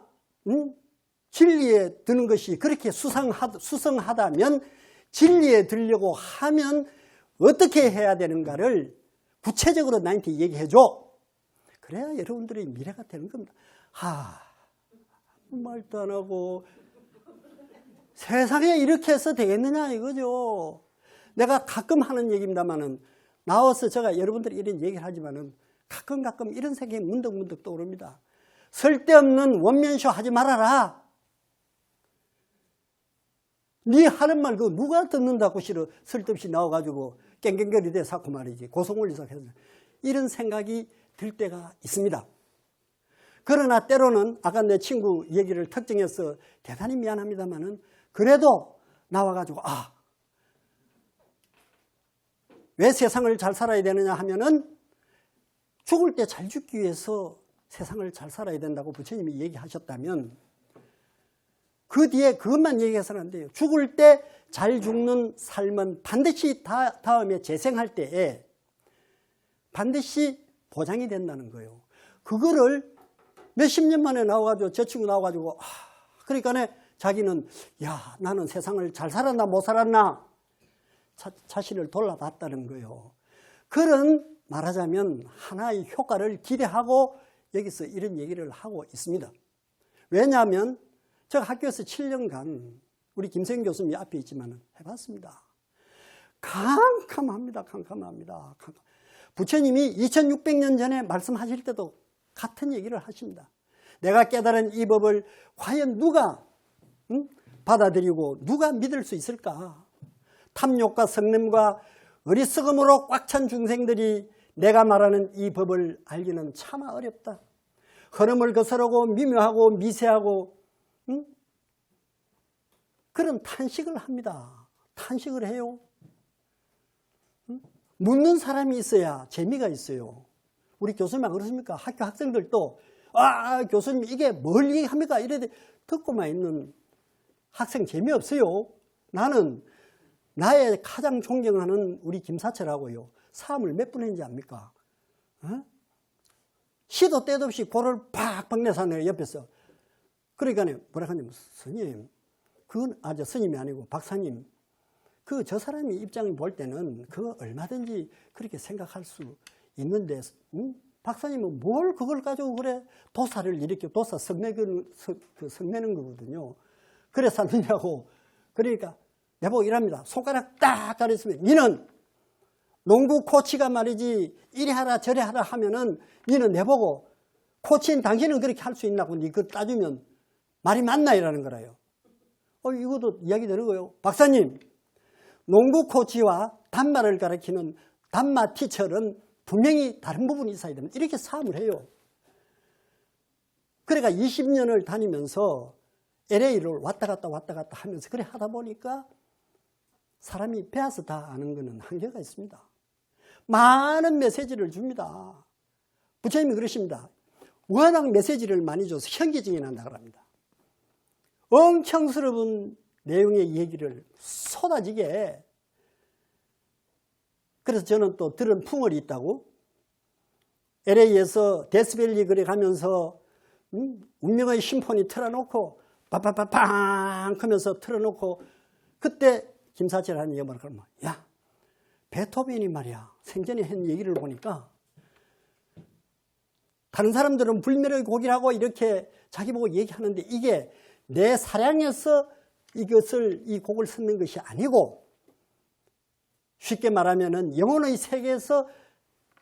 진리에 드는 것이 그렇게 수성하다면 진리에 들려고 하면 어떻게 해야 되는가를 구체적으로 나한테 얘기해 줘. 그래야 여러분들의 미래가 되는 겁니다. 아무 말도 안 하고 세상에 이렇게 해서 되겠느냐 이거죠. 내가 가끔 하는 얘기입니다만은 나와서 제가 여러분들이 이런 얘기를 하지만은 가끔 이런 생각이 문득 떠오릅니다. 쓸데없는 원면쇼 하지 말아라. 네 하는 말 그거 누가 듣는다고 싫어. 쓸데없이 나와가지고 깽깽거리 대사고 말이지. 고성올리서 해서 이런 생각이 들 때가 있습니다. 그러나 때로는 아까 내 친구 얘기를 특정해서 대단히 미안합니다만은 그래도 나와가지고 왜 세상을 잘 살아야 되느냐 하면은 죽을 때 잘 죽기 위해서 세상을 잘 살아야 된다고 부처님이 얘기하셨다면 그 뒤에 그것만 얘기해서는 안 돼요. 죽을 때 잘 죽는 삶은 반드시 다음에 재생할 때에 반드시 보장이 된다는 거예요. 그거를 몇십 년 만에 나와가지고 저 친구 나와가지고 그러니까 자기는 야 나는 세상을 잘 살았나 못 살았나 자신을 돌아봤다는 거예요. 그런 말하자면 하나의 효과를 기대하고 여기서 이런 얘기를 하고 있습니다. 왜냐하면 제가 학교에서 7년간 우리 김세영 교수님이 앞에 있지만 해봤습니다. 캄캄합니다. 부처님이 2600년 전에 말씀하실 때도 같은 얘기를 하십니다. 내가 깨달은 이 법을 과연 누가 받아들이고 누가 믿을 수 있을까? 탐욕과 성냄과 어리석음으로 꽉 찬 중생들이 내가 말하는 이 법을 알기는 참 어렵다. 흐름을 거스르고 미묘하고 미세하고 그런 탄식을 합니다. 탄식을 해요. 묻는 사람이 있어야 재미가 있어요. 우리 교수님 안 그렇습니까? 학교 학생들도 교수님 이게 뭘 얘기합니까? 이래 듣고만 있는 학생 재미없어요. 나는 나의 가장 존경하는 우리 김사철하고요. 사암을 몇 분 했는지 압니까? 시도 때도 없이 고를 팍팍 내서 내가 옆에서. 그러니까 뭐라 하냐면 스님, 그건 스님이 아니고 박사님, 저 사람이 입장을 볼 때는 그거 얼마든지 그렇게 생각할 수 있는데 박사님은 뭘 그걸 가지고 그래 도사를 일으켜 도사 성내는 거거든요. 그래 살느냐고. 그러니까 내보고 이랍니다. 손가락 딱 가렸으면 니는 농구 코치가 말이지 이리 하라 저리 하라 하면은 니는 내보고 코치인 당신은 그렇게 할 수 있나고 니 그거 따주면 말이 맞나 이라는 거라요. 이것도 이야기 되는 거예요. 박사님, 농구 코치와 단마를 가르치는 단마 티처는 분명히 다른 부분이 있어야 됩니다. 이렇게 사업을 해요. 그러니까 20년을 다니면서 LA를 왔다 갔다 하면서 그래 하다 보니까 사람이 배워서 다 아는 것은 한계가 있습니다. 많은 메시지를 줍니다. 부처님이 그러십니다. 워낙 메시지를 많이 줘서 현기증이 난다고 합니다. 엄청스러운 내용의 얘기를 쏟아지게. 그래서 저는 또 들은 풍월이 있다고. LA에서 데스밸리 그래 가면서 운명의 심포니 틀어놓고 빠빠빠빵 하면서 틀어놓고 그때 김사철 하는 얘기가 뭐라 그러면 야 베토벤이 말이야 생전에 한 얘기를 보니까 다른 사람들은 불멸의 곡이라고 이렇게 자기 보고 얘기하는데 이게 내 사량에서 이 곡을 쓰는 것이 아니고 쉽게 말하면은 영혼의 세계에서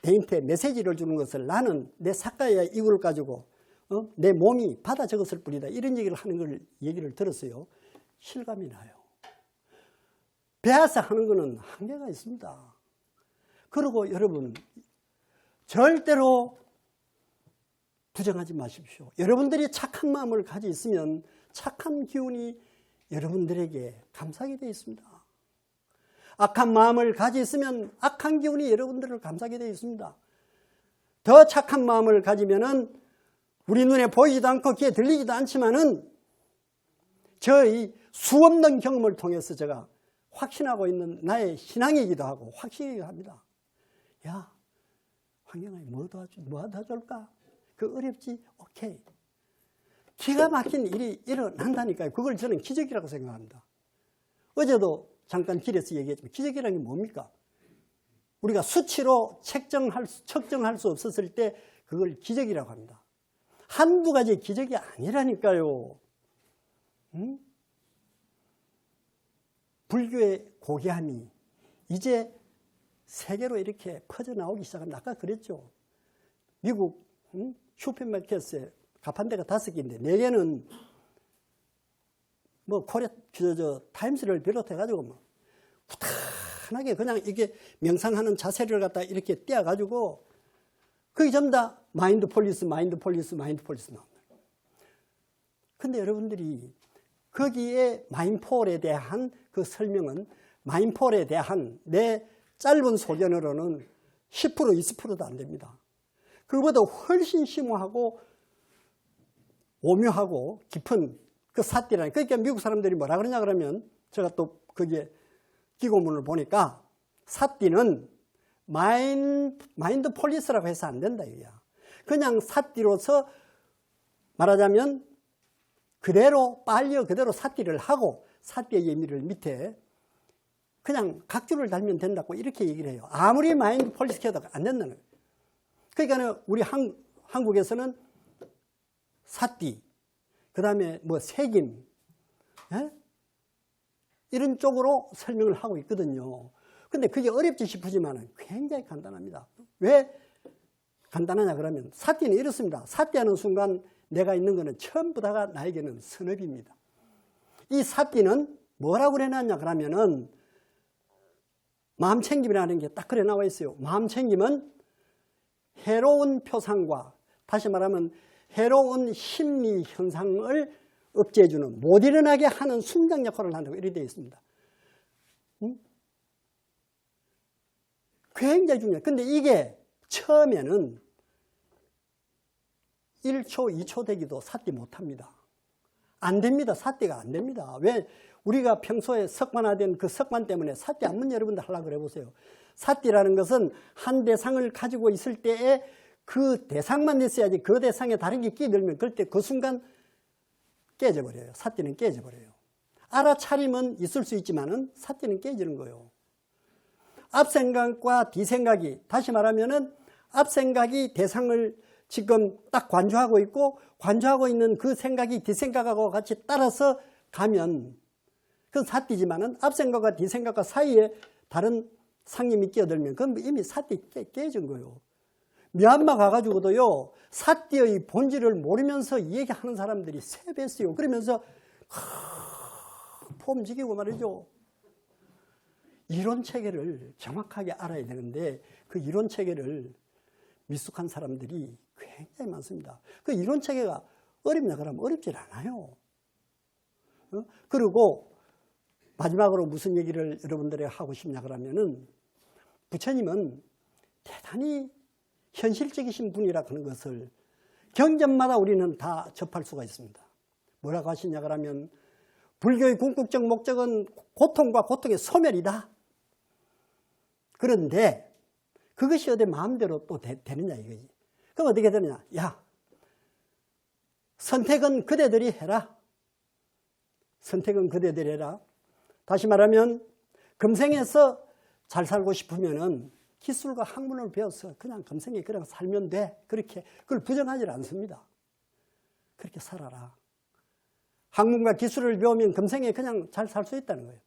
내한테 메시지를 주는 것을 나는 내 사가의 이구를 가지고 내 몸이 받아 적었을 뿐이다. 이런 얘기를 하는 걸 얘기를 들었어요. 실감이 나요. 배워서 하는 것은 한계가 있습니다. 그리고 여러분 절대로 부정하지 마십시오. 여러분들이 착한 마음을 가지고 있으면 착한 기운이 여러분들에게 감싸게 되어 있습니다. 악한 마음을 가지고 있으면 악한 기운이 여러분들을 감싸게 되어 있습니다. 더 착한 마음을 가지면은 우리 눈에 보이지도 않고 귀에 들리지도 않지만은 저의 수없는 경험을 통해서 제가 확신하고 있는 나의 신앙이기도 하고 확신이기도 합니다. 야, 황경아, 뭐 도와줄까? 그 어렵지? 오케이. 기가 막힌 일이 일어난다니까요. 그걸 저는 기적이라고 생각합니다. 어제도 잠깐 길에서 얘기했지만 기적이라는 게 뭡니까? 우리가 수치로 측정할 수 없었을 때 그걸 기적이라고 합니다. 한두 가지 기적이 아니라니까요. 불교의 고귀함이 이제 세계로 이렇게 퍼져나오기 시작합니다. 아까 그랬죠. 미국 슈퍼마켓에 가판 데가 5개인데 4개는 뭐 코리아 타임스를 비롯해가지고 뭐 후탄하게 그냥 이게 명상하는 자세를 갖다 이렇게 떼어가지고 그게 전부 다 마인드폴리스 나옵니다. 근데 여러분들이 거기에 마인드폴에 대한 그 설명은 마인드폴에 대한 내 짧은 소견으로는 10% 20%도 안 됩니다. 그보다 훨씬 심오하고 오묘하고 깊은 그 사띠라니. 그러니까 미국 사람들이 뭐라 그러냐 그러면 제가 또 거기에 기고문을 보니까 사띠는 마인드 폴리스라고 해서 안 된다 이거야. 그냥 사띠로서 말하자면 그대로 빨려 그대로 사띠를 하고 사띠의 의미를 밑에 그냥 각주를 달면 된다고 이렇게 얘기를 해요. 아무리 마인드 폴리스 해도 안 된다는 거예요. 그러니까 우리 한국에서는 사띠, 그 다음에 뭐 세김, 예? 이런 쪽으로 설명을 하고 있거든요. 근데 그게 어렵지 싶으지만 굉장히 간단합니다. 왜 간단하냐 그러면 사띠는 이렇습니다. 사띠하는 순간 내가 있는 거는 전부 다가 나에게는 선업입니다. 이 사띠는 뭐라고 그래놨냐 그러면은 마음챙김이라는 게 딱 그래 나와 있어요. 마음챙김은 해로운 표상과 다시 말하면 해로운 심리 현상을 억제해주는 못 일어나게 하는 순장 역할을 한다고 이렇게 되어 있습니다. 굉장히 중요해요. 근데 이게 처음에는 1초, 2초 되기도 사띠 못합니다. 안 됩니다. 사띠가 안 됩니다. 왜? 우리가 평소에 습관화된 그 습관 때문에 사띠 한번 여러분들 하려고 해보세요. 사띠라는 것은 한 대상을 가지고 있을 때에 그 대상만 있어야지 그 대상에 다른 게 끼들면 그때 그 순간 깨져버려요. 사띠는 깨져버려요. 알아차림은 있을 수 있지만은 사띠는 깨지는 거예요. 앞생각과 뒤생각이 다시 말하면은 앞생각이 대상을 지금 딱 관조하고 있고 관조하고 있는 그 생각이 뒤생각하고 같이 따라서 가면 그건 사띠지만은 앞생각과 뒤생각과 사이에 다른 상님이 끼어들면 그건 이미 사띠 깨진 거예요. 미얀마 가가지고도요 사띠의 본질을 모르면서 얘기하는 사람들이 세 배 있어요. 그러면서 폼지기고 말이죠. 이론 체계를 정확하게 알아야 되는데 그 이론 체계를 미숙한 사람들이 굉장히 많습니다. 그 이론 체계가 어렵냐 그러면 어렵질 않아요. 그리고 마지막으로 무슨 얘기를 여러분들에게 하고 싶냐 그러면은 부처님은 대단히 현실적이신 분이라 하는 것을 경전마다 우리는 다 접할 수가 있습니다. 뭐라고 하시냐 그러면 불교의 궁극적 목적은 고통과 고통의 소멸이다. 그런데 그것이 어디 마음대로 또 되느냐 이거지. 그럼 어떻게 되느냐. 야, 선택은 그대들이 해라. 선택은 그대들이 해라. 다시 말하면 금생에서 잘 살고 싶으면은 기술과 학문을 배워서 그냥 금생에 그냥 살면 돼. 그렇게 그걸 부정하지 않습니다. 그렇게 살아라. 학문과 기술을 배우면 금생에 그냥 잘 살 수 있다는 거예요.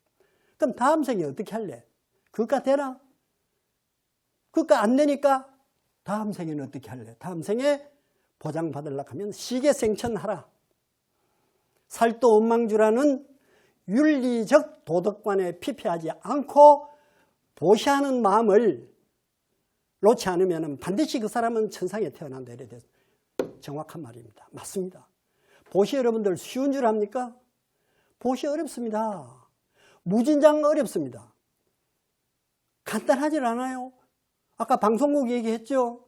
그럼 다음 생에 어떻게 할래? 그것가 되나? 그것가 안 되니까 다음 생에는 어떻게 할래? 다음 생에 보장받으려고 하면 시계생천하라. 살도 원망주라는 윤리적 도덕관에 피폐하지 않고 보시하는 마음을 놓지 않으면 반드시 그 사람은 천상에 태어난다. 이래 돼서 정확한 말입니다. 맞습니다. 보시 여러분들 쉬운 줄 압니까? 보시 어렵습니다. 무진장 어렵습니다. 간단하지 않아요. 아까 방송국 얘기했죠.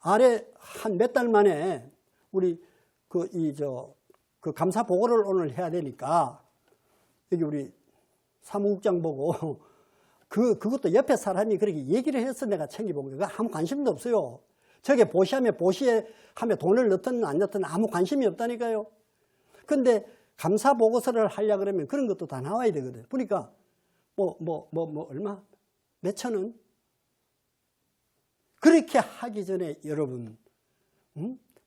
아래 한 몇 달 만에 우리 그 감사 보고를 오늘 해야 되니까 여기 우리 사무국장 보고 그것도 옆에 사람이 그렇게 얘기를 해서 내가 챙겨본 거예요. 아무 관심도 없어요. 저게 보시하면 보시에 하면 돈을 넣든 안 넣든 아무 관심이 없다니까요. 근데 감사 보고서를 하려고 그러면 그런 것도 다 나와야 되거든. 보니까 얼마? 몇천 원? 그렇게 하기 전에 여러분,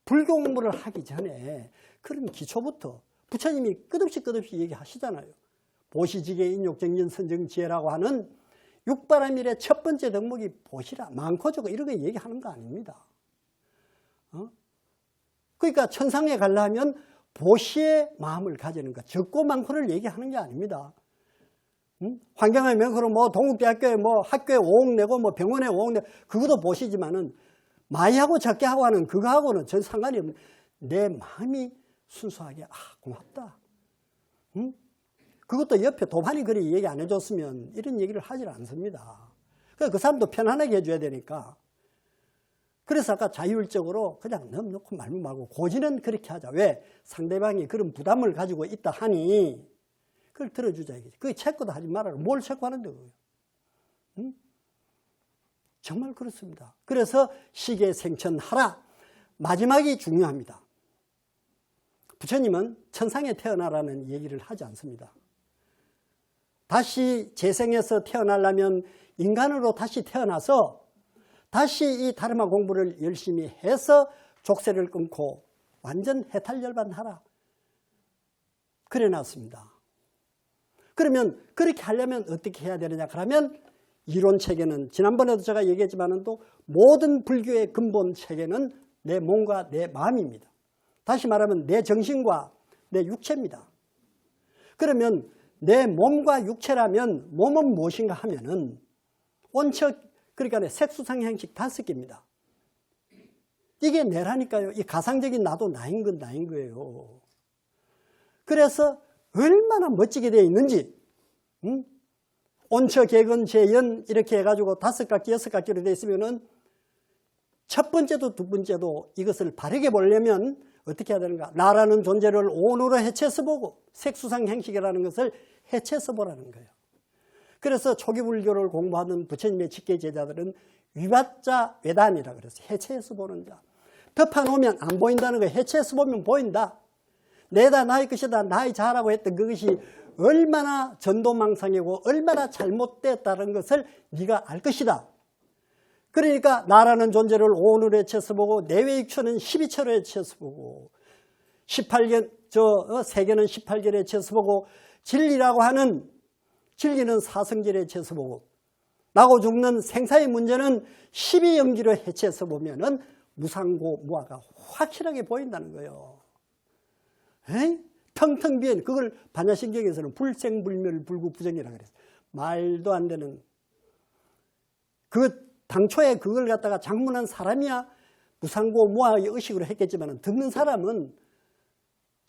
불교 공부를 하기 전에 그런 기초부터 부처님이 끝없이 얘기하시잖아요. 보시지계 인욕정진 선정지혜라고 하는 육바라밀의 첫 번째 덕목이 보시라. 많고 적고 이런 거 얘기하는 거 아닙니다. 그러니까 천상에 가려면 보시의 마음을 가지는 것, 적고 많고를 얘기하는 게 아닙니다. 환경의 명으로 뭐 동국대학교에 뭐 학교에 5억 내고 뭐 병원에 5억 내고 그것도 보시지만은 많이 하고 적게 하고 하는 그거하고는 전 상관이 없는 내 마음이 순수하게 고맙다. 그것도 옆에 도반이 그리 얘기 안 해줬으면 이런 얘기를 하질 않습니다. 그 사람도 편안하게 해줘야 되니까. 그래서 아까 자율적으로 그냥 넣고 말면 말고 고지는 그렇게 하자. 왜? 상대방이 그런 부담을 가지고 있다 하니 그걸 들어주자 이거지. 그게 체크도 하지 말아라. 뭘 체크하는데 그거예요. 정말 그렇습니다. 그래서 시계생천하라. 마지막이 중요합니다. 부처님은 천상에 태어나라는 얘기를 하지 않습니다. 다시 재생해서 태어나려면 인간으로 다시 태어나서 다시 이 다르마 공부를 열심히 해서 족쇄를 끊고 완전 해탈열반하라. 그래 놨습니다. 그러면 그렇게 하려면 어떻게 해야 되느냐? 그러면 이론체계는 지난번에도 제가 얘기했지만 또 모든 불교의 근본 체계는 내 몸과 내 마음입니다. 다시 말하면 내 정신과 내 육체입니다. 그러면 내 몸과 육체라면 몸은 무엇인가 하면은 온척 그러니까 색수상 형식 5개입니다. 이게 내라니까요. 이 가상적인 나도 나인 건 나인 거예요. 그래서 얼마나 멋지게 되어 있는지 온처, 개근, 재연 이렇게 해가지고 5각기, 6각기로 되어 있으면은 첫 번째도 두 번째도 이것을 바르게 보려면 어떻게 해야 되는가? 나라는 존재를 온으로 해체해서 보고 색수상 형식이라는 것을 해체해서 보라는 거예요. 그래서 초기 불교를 공부하는 부처님의 직계 제자들은 위바자 외단이라 그래서 해체해서 보는 자. 덮어놓으면 안 보인다는 거예요. 해체해서 보면 보인다. 내다 나의 것이다 나의 자라고 했던 그것이 얼마나 전도망상이고 얼마나 잘못됐다는 것을 네가 알 것이다. 그러니까 나라는 존재를 온으로 해체해서 보고 내외육처는 12처로 해체해서 보고 18견 세계는 18결에 해체해서 보고 진리라고 하는 진리는 사성결에 해체해서 보고 나고 죽는 생사의 문제는 12염기로 해체해서 보면은 무상고 무아가 확실하게 보인다는 거예요. 에이? 텅텅 비어 그걸 반야신경에서는 불생불멸 불구부정이라고 그랬어요. 말도 안 되는 그 당초에 그걸 갖다가 장문한 사람이야 무상고 무아의 의식으로 했겠지만 듣는 사람은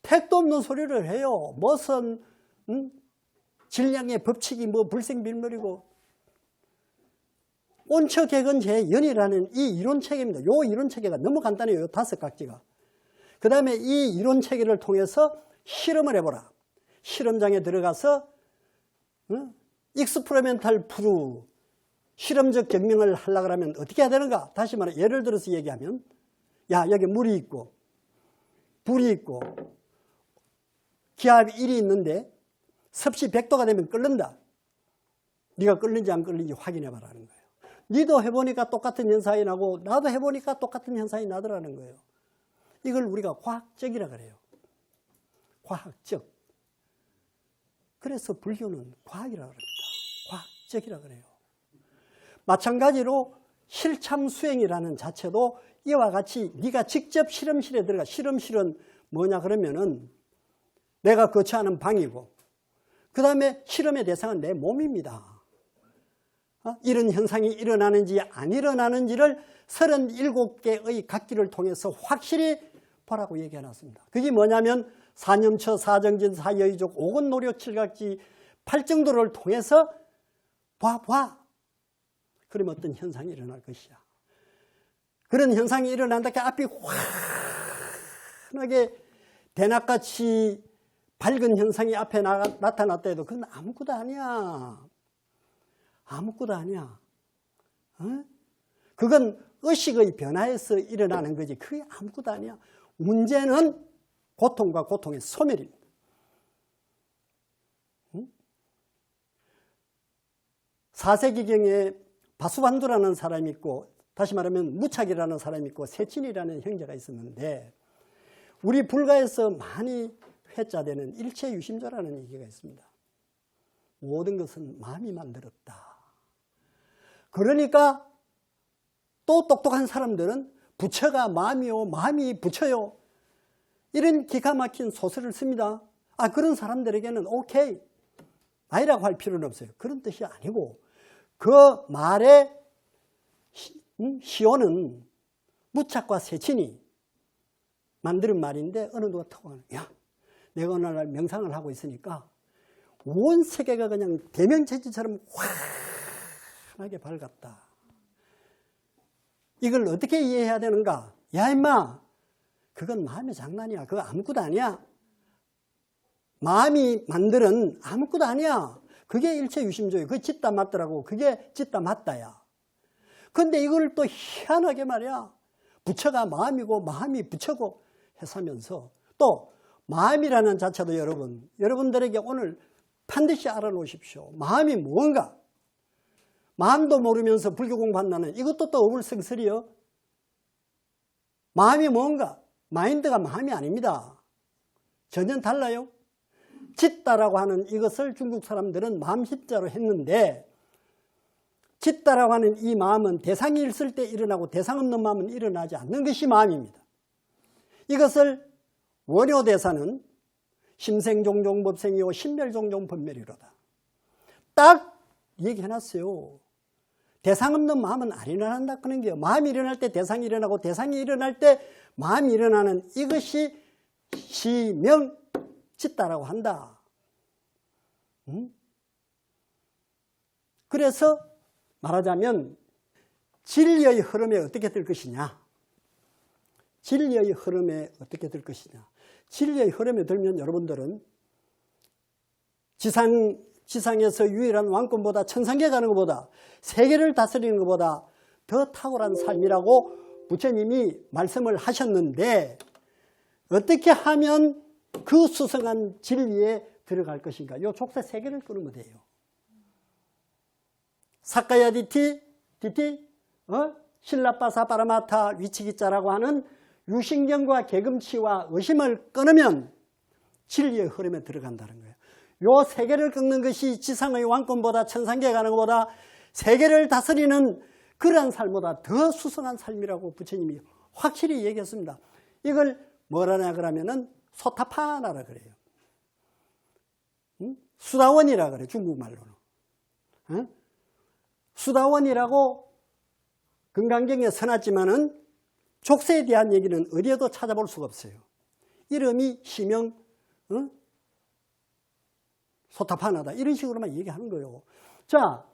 택도 없는 소리를 해요. 무슨 질량의 법칙이 뭐 불생불멸이고 온처개근재연이라는 이 이론체계입니다. 이 이론체계가 너무 간단해요. 이 5각지가. 그 다음에 이 이론체계를 통해서 실험을 해보라. 실험장에 들어가서 익스프리멘탈 프루 실험적 증명을 하려고 하면 어떻게 해야 되는가? 다시 말해 예를 들어서 얘기하면 야 여기 물이 있고 불이 있고 기압이 1이 있는데 섭씨 100도가 되면 끓는다. 네가 끓는지 안 끓는지 확인해 봐라는 거예요. 니도 해보니까 똑같은 현상이 나고 나도 해보니까 똑같은 현상이 나더라는 거예요. 이걸 우리가 과학적이라 그래요. 과학적. 그래서 불교는 과학이라 그럽니다. 과학적이라 그래요. 마찬가지로 실참수행이라는 자체도 이와 같이 네가 직접 실험실에 들어가. 실험실은 뭐냐 그러면은 내가 거처하는 방이고 그 다음에 실험의 대상은 내 몸입니다. 이런 현상이 일어나는지 안 일어나는지를 37개의 각기를 통해서 확실히 보라고 얘기해놨습니다. 그게 뭐냐면 사념처, 사정진, 사여의족, 오건노력, 칠각지, 팔정도를 통해서 봐. 그러면 어떤 현상이 일어날 것이야. 그런 현상이 일어난다. 앞이 환하게 대낮같이 밝은 현상이 앞에 나타났다 해도 그건 아무것도 아니야. 아무것도 아니야. 그건 의식의 변화에서 일어나는 거지. 그게 아무것도 아니야. 문제는 고통과 고통의 소멸입니다. 사세기경에 바수반두라는 사람이 있고 다시 말하면 무착이라는 사람이 있고 세친이라는 형제가 있었는데 우리 불가에서 많이 회자되는 일체유심조라는 얘기가 있습니다. 모든 것은 마음이 만들었다. 그러니까 또 똑똑한 사람들은 부처가 마음이요 마음이 부처요 이런 기가 막힌 소설을 씁니다. 그런 사람들에게는 오케이 아니라고 할 필요는 없어요. 그런 뜻이 아니고 그 말의 시호는 무착과 세친이 만드는 말인데 어느 누가 턱하는 야 내가 어느 날 명상을 하고 있으니까 온 세계가 그냥 대명체지처럼 환하게 밝았다. 이걸 어떻게 이해해야 되는가? 야 임마 그건 마음의 장난이야. 그거 아무것도 아니야. 마음이 만드는 아무것도 아니야. 그게 일체유심조예요. 그게 짓다 맞더라고. 그게 짓다 맞다야. 근데 이걸 또 희한하게 말이야. 부처가 마음이고 마음이 부처고 해서면서 또 마음이라는 자체도 여러분들에게 오늘 반드시 알아놓으십시오. 마음이 뭔가? 마음도 모르면서 불교 공부한다는 이것도 또 어불성설이요. 마음이 뭔가? 마인드가 마음이 아닙니다. 전혀 달라요. 짓다라고 하는 이것을 중국 사람들은 마음십자로 했는데, 짓다라고 하는 이 마음은 대상이 있을 때 일어나고 대상 없는 마음은 일어나지 않는 것이 마음입니다. 이것을 원효대사는 심생종종법생이요 신멸종종법멸이로다. 딱 얘기해놨어요. 대상 없는 마음은 안 일어난다 그런 게요. 마음이 일어날 때 대상이 일어나고 대상이 일어날 때 마음이 일어나는 이것이 시명짓다라고 한다. 그래서 말하자면 진리의 흐름에 어떻게 될 것이냐. 진리의 흐름에 어떻게 될 것이냐. 진리의 흐름에 들면 여러분들은 지상에서 유일한 왕권보다 천상계 가는 것보다 세계를 다스리는 것보다 더 탁월한 삶이라고 부처님이 말씀을 하셨는데, 어떻게 하면 그 수성한 진리에 들어갈 것인가. 요 족쇄 3개를 끊으면 돼요. 사카야 디티, 실라빠사 파라마타 위치기자라고 하는 유신경과 개금치와 의심을 끊으면 진리의 흐름에 들어간다는 거예요. 요 3개를 끊는 것이 지상의 왕권보다 천상계에 가는 것보다 세계를 다스리는 그러한 삶보다 더 수성한 삶이라고 부처님이 확실히 얘기했습니다. 이걸 뭐라냐 그러면은 소타파나라 그래요. 수다원이라 그래, 중국말로는. 수다원이라고 금강경에 써놨지만은 족쇄에 대한 얘기는 어디에도 찾아볼 수가 없어요. 이름이 시명 소타파나다 이런 식으로만 얘기하는 거예요. 자,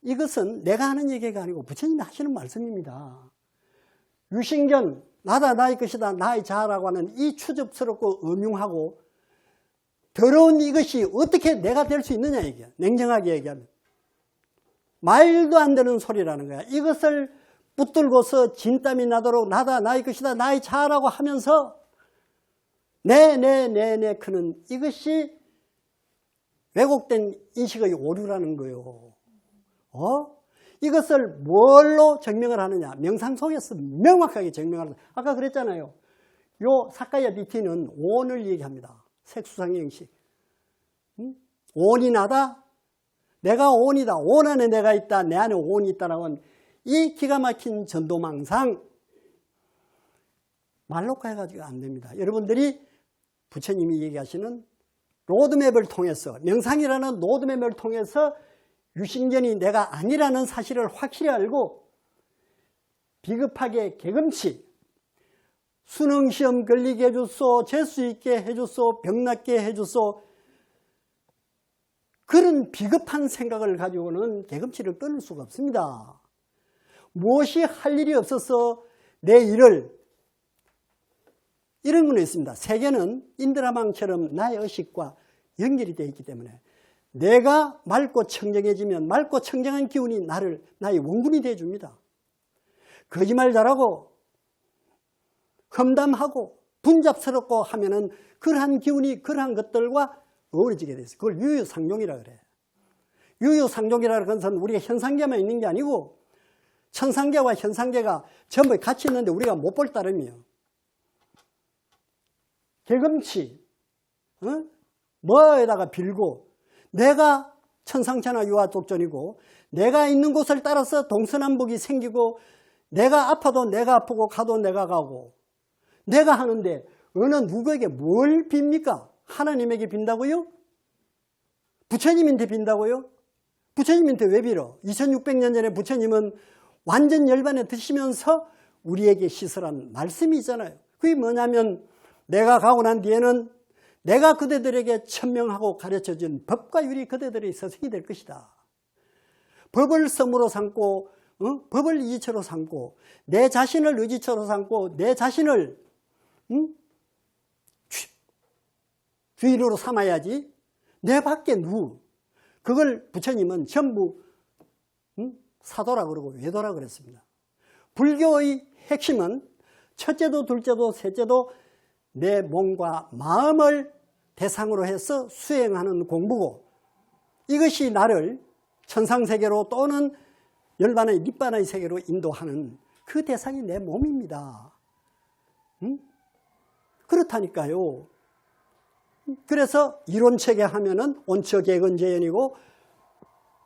이것은 내가 하는 얘기가 아니고 부처님이 하시는 말씀입니다. 유신견, 나다 나의 것이다 나의 자아라고 하는 이 추접스럽고 음흉하고 더러운 이것이 어떻게 내가 될 수 있느냐 이게. 냉정하게 얘기하면 말도 안 되는 소리라는 거야. 이것을 붙들고서 진땀이 나도록 나다 나의 것이다 나의 자아라고 하면서 네 크는 이것이 왜곡된 인식의 오류라는 거예요. 이것을 뭘로 증명을 하느냐. 명상 속에서 명확하게 증명하는 거예요. 아까 그랬잖아요. 요 사카야 디티는 오온을 얘기합니다. 색수상의 형식. 오온이 나다. 내가 오온이다. 오온 안에 내가 있다. 내 안에 오온이 있다라고 하는 이 기가 막힌 전도망상. 말로 해가지고 안 됩니다. 여러분들이 부처님이 얘기하시는 로드맵을 통해서, 명상이라는 로드맵을 통해서 유신견이 내가 아니라는 사실을 확실히 알고 비급하게 개금치 수능시험 걸리게 해줬소, 재수 있게 해줬소, 병 낫게 해줬소, 그런 비급한 생각을 가지고는 개금치를 끊을 수가 없습니다. 무엇이 할 일이 없어서 내 일을, 이런 건 있습니다. 세계는 인드라망처럼 나의 의식과 연결이 되어 있기 때문에 내가 맑고 청정해지면 맑고 청정한 기운이 나의 원군이 되어 줍니다. 거짓말 잘하고 험담하고 분잡스럽고 하면은 그러한 기운이 그러한 것들과 어우러지게 돼서 그걸 유유상종이라 그래. 유유상종이라는 것은 우리가 현상계만 있는 게 아니고 천상계와 현상계가 전부 같이 있는데 우리가 못 볼 따름이에요. 개금치, 뭐에다가 빌고 내가 천상천하 유화족전이고 내가 있는 곳을 따라서 동서남북이 생기고 내가 아파도 내가 아프고 가도 내가 가고 내가 하는데 어느 누구에게 뭘 빕니까? 하나님에게 빈다고요? 부처님한테 빈다고요? 부처님한테 왜 빌어? 2600년 전에 부처님은 완전 열반에 드시면서 우리에게 시설한 말씀이 있잖아요. 그게 뭐냐면 내가 가고 난 뒤에는 내가 그대들에게 천명하고 가르쳐준 법과 율이 그대들의 서생이 될 것이다. 법을 섬으로 삼고 법을 이지처로 삼고 내 자신을 의지처로 삼고 내 자신을 주인으로 삼아야지 내 밖에 누구. 그걸 부처님은 전부 사도라 그러고 외도라 그랬습니다. 불교의 핵심은 첫째도 둘째도 셋째도 내 몸과 마음을 대상으로 해서 수행하는 공부고, 이것이 나를 천상세계로 또는 열반의 립반의 세계로 인도하는 그 대상이 내 몸입니다. 그렇다니까요. 그래서 이론체계 하면은 온처계건재현이고,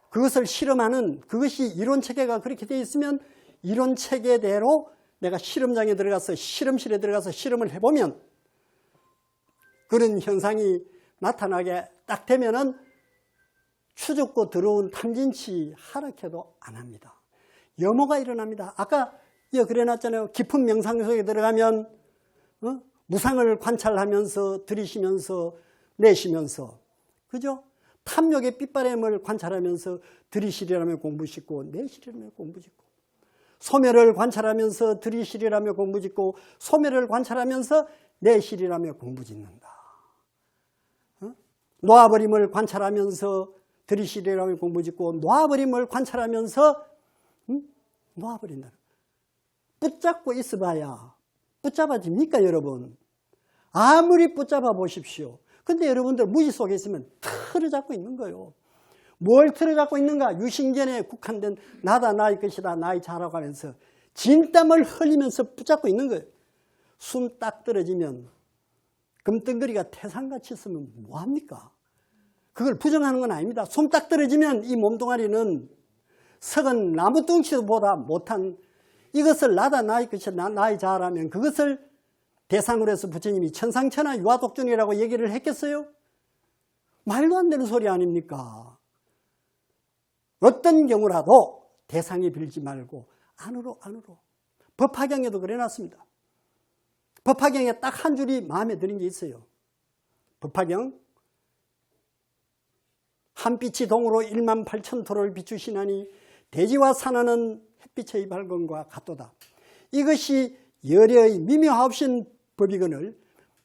그것을 실험하는, 그것이 이론체계가 그렇게 되어 있으면 이론체계대로 내가 실험장에 들어가서 실험실에 들어가서 실험을 해보면 그런 현상이 나타나게 딱 되면은 추적고 들어온 탐진치 하락해도 안 합니다. 염호가 일어납니다. 아까 그래놨잖아요. 깊은 명상 속에 들어가면 무상을 관찰하면서 들이쉬면서 내쉬면서, 그죠? 탐욕의 빛바람을 관찰하면서 들이쉬리라며 공부 짓고 내쉬리라며 공부 짓고, 소멸을 관찰하면서 들이쉬리라며 공부 짓고 소멸을 관찰하면서 내쉬리라며 공부 짓는다. 놓아버림을 관찰하면서 들이쉬리라며 공부 짓고 놓아버림을 관찰하면서 놓아버린다. 붙잡고 있어봐야 붙잡아집니까, 여러분? 아무리 붙잡아 보십시오. 근데 여러분들 무지 속에 있으면 틀어잡고 있는 거예요. 뭘 틀어잡고 있는가? 유신견에 국한된 나다 나의 것이다 나의 자라고 하면서 진땀을 흘리면서 붙잡고 있는 거예요. 숨 딱 떨어지면 금덩어리가 태산같이 있으면 뭐합니까? 그걸 부정하는 건 아닙니다. 숨 딱 떨어지면 이 몸뚱아리는 석은 나무 뚱치보다 못한, 이것을 나다 나의 것이다 나의 자라면 그것을 대상으로 해서 부처님이 천상천하 유아독존이라고 얘기를 했겠어요? 말도 안 되는 소리 아닙니까? 어떤 경우라도 대상에 빌지 말고 안으로. 법화경에도 그래놨습니다. 법화경에 딱 한 줄이 마음에 드는 게 있어요. 법화경, 한빛이 동으로 18,000도를 비추시나니 대지와 산하는 햇빛의 밝음과 같도다. 이것이 열의 미묘하옵신 법이거늘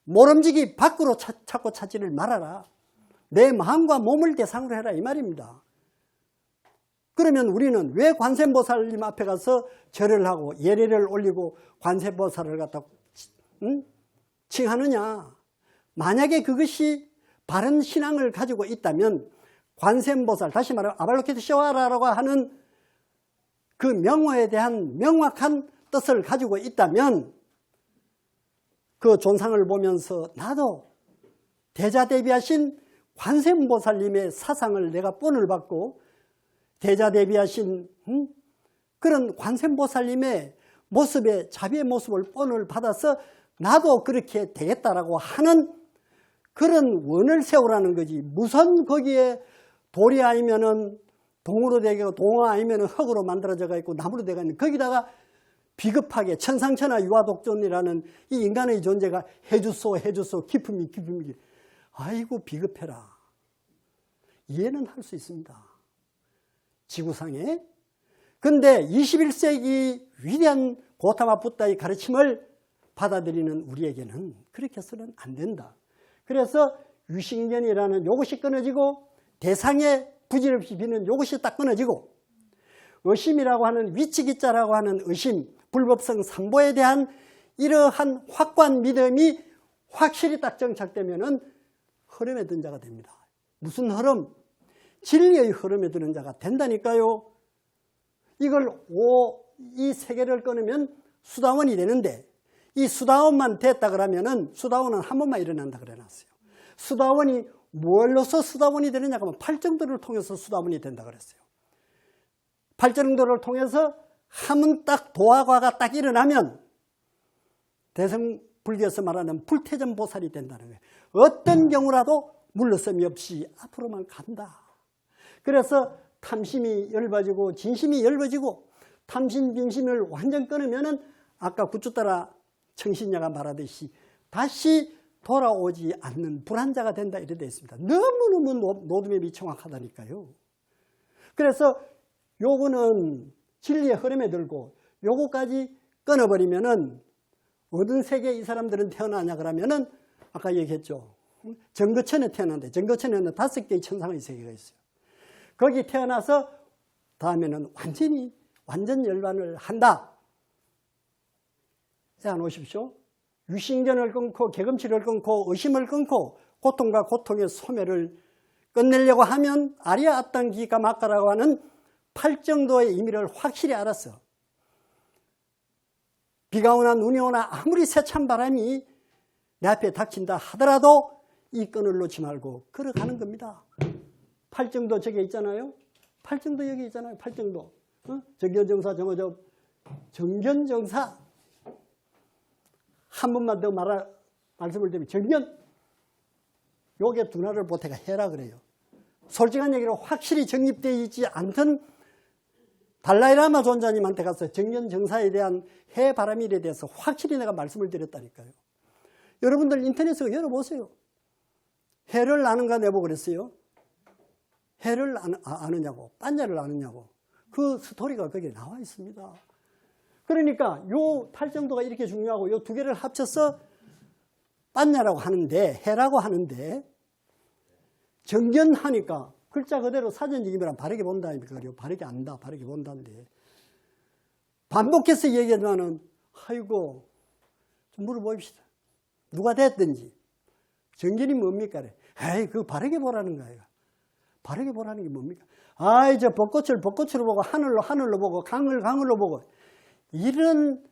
모름지기 밖으로 찾고 찾지를 말아라. 내 마음과 몸을 대상으로 해라, 이 말입니다. 그러면 우리는 왜 관세음보살님 앞에 가서 절을 하고 예례를 올리고 관세음보살을 갖다 칭하느냐? 만약에 그것이 바른 신앙을 가지고 있다면 관세음보살, 다시 말하면 아발로키테샤와라라고 하는 그 명호에 대한 명확한 뜻을 가지고 있다면 그 존상을 보면서 나도 대자대비하신 관세음보살님의 사상을 내가 본을 받고 대자대비하신 그런 관세음보살님의 모습에 자비의 모습을 본을 받아서 나도 그렇게 되겠다라고 하는 그런 원을 세우라는 거지. 무슨 거기에 돌이 아니면은 동으로 되고 동화 아니면은 흙으로 만들어져 있고 나무로 되어 있는, 거기다가 비겁하게 천상천하 유아독존이라는 이 인간의 존재가 해주소 기품이 아이고 비겁해라. 이해는 할 수 있습니다. 지구상에. 근데 21세기 위대한 고타마 붓다의 가르침을 받아들이는 우리에게는 그렇게 해서는 안 된다. 그래서 유신견이라는 요것이 끊어지고 대상의 부질없이 비는 요것이 딱 끊어지고, 의심이라고 하는 위치기자라고 하는 의심, 불법성 삼보에 대한 이러한 확고한 믿음이 확실히 딱 정착되면은 흐름에 든 자가 됩니다. 무슨 흐름? 진리의 흐름에 드는 자가 된다니까요. 이 세계를 끊으면 수다원이 되는데, 이 수다원만 됐다 그러면은 수다원은 한 번만 일어난다 그래놨어요. 수다원이 뭘로서 수다원이 되느냐 하면 팔정도를 통해서 수다원이 된다 그랬어요. 팔정도를 통해서 하면 딱 도화과가 딱 일어나면 대승불교에서 말하는 불태전보살이 된다는 거예요. 어떤 경우라도 물러섬이 없이 앞으로만 간다. 그래서 탐심이 엷어지고 진심이 엷어지고, 탐심 진심을 완전 끊으면은 아까 굿주따라 청신녀가 말하듯이 다시 돌아오지 않는 불안자가 된다, 이렇게 되어 있습니다. 너무너무 노드맵이 정확하다니까요. 그래서 요거는 진리의 흐름에 들고 요거까지 끊어버리면은 어떤 세계에 이 사람들은 태어나냐 그러면은 아까 얘기했죠. 정거천에 태어난대. 정거천에는 5개의 천상의 세계가 있어요. 거기 태어나서 다음에는 완전 열반을 한다. 해 안 오십시오. 유신견을 끊고 개금치를 끊고 의심을 끊고 고통과 고통의 소멸을 끝내려고 하면 아리아 앞당 기가 막가라고 하는 8정도의 의미를 확실히 알았어. 비가 오나 눈이 오나 아무리 세찬 바람이 내 앞에 닥친다 하더라도 이 끈을 놓지 말고 걸어가는 겁니다. 8정도 저기 있잖아요. 8정도 여기 있잖아요. 8정도. 정견정사, 정어접, 정견정사. 한 번만 더 말씀을 드리면 정견. 요게 둔화를 보태가 해라 그래요. 솔직한 얘기로 확실히 정립되어 있지 않던 달라이라마 존자님한테 가서 정견정사에 대한 해바라밀에 대해서 확실히 내가 말씀을 드렸다니까요. 여러분들 인터넷에 열어보세요. 해를 아는가 내보고 그랬어요. 해를 아느냐고, 빤냐를 아느냐고. 그 스토리가 거기에 나와 있습니다. 그러니까 요 8정도가 이렇게 중요하고 요 두 개를 합쳐서 빤냐라고 하는데, 해라고 하는데, 정견하니까 글자 그대로 사전적이면 바르게 본다. 바르게 안다, 바르게 본다인데. 반복해서 얘기하지만은, 아이고, 좀 물어봅시다. 누가 됐든지. 정견이 뭡니까? 에이, 그거 바르게 보라는 거예요. 바르게 보라는 게 뭡니까? 아이, 저 벚꽃을 벚꽃으로 보고, 하늘로 보고, 강을로 보고. 이런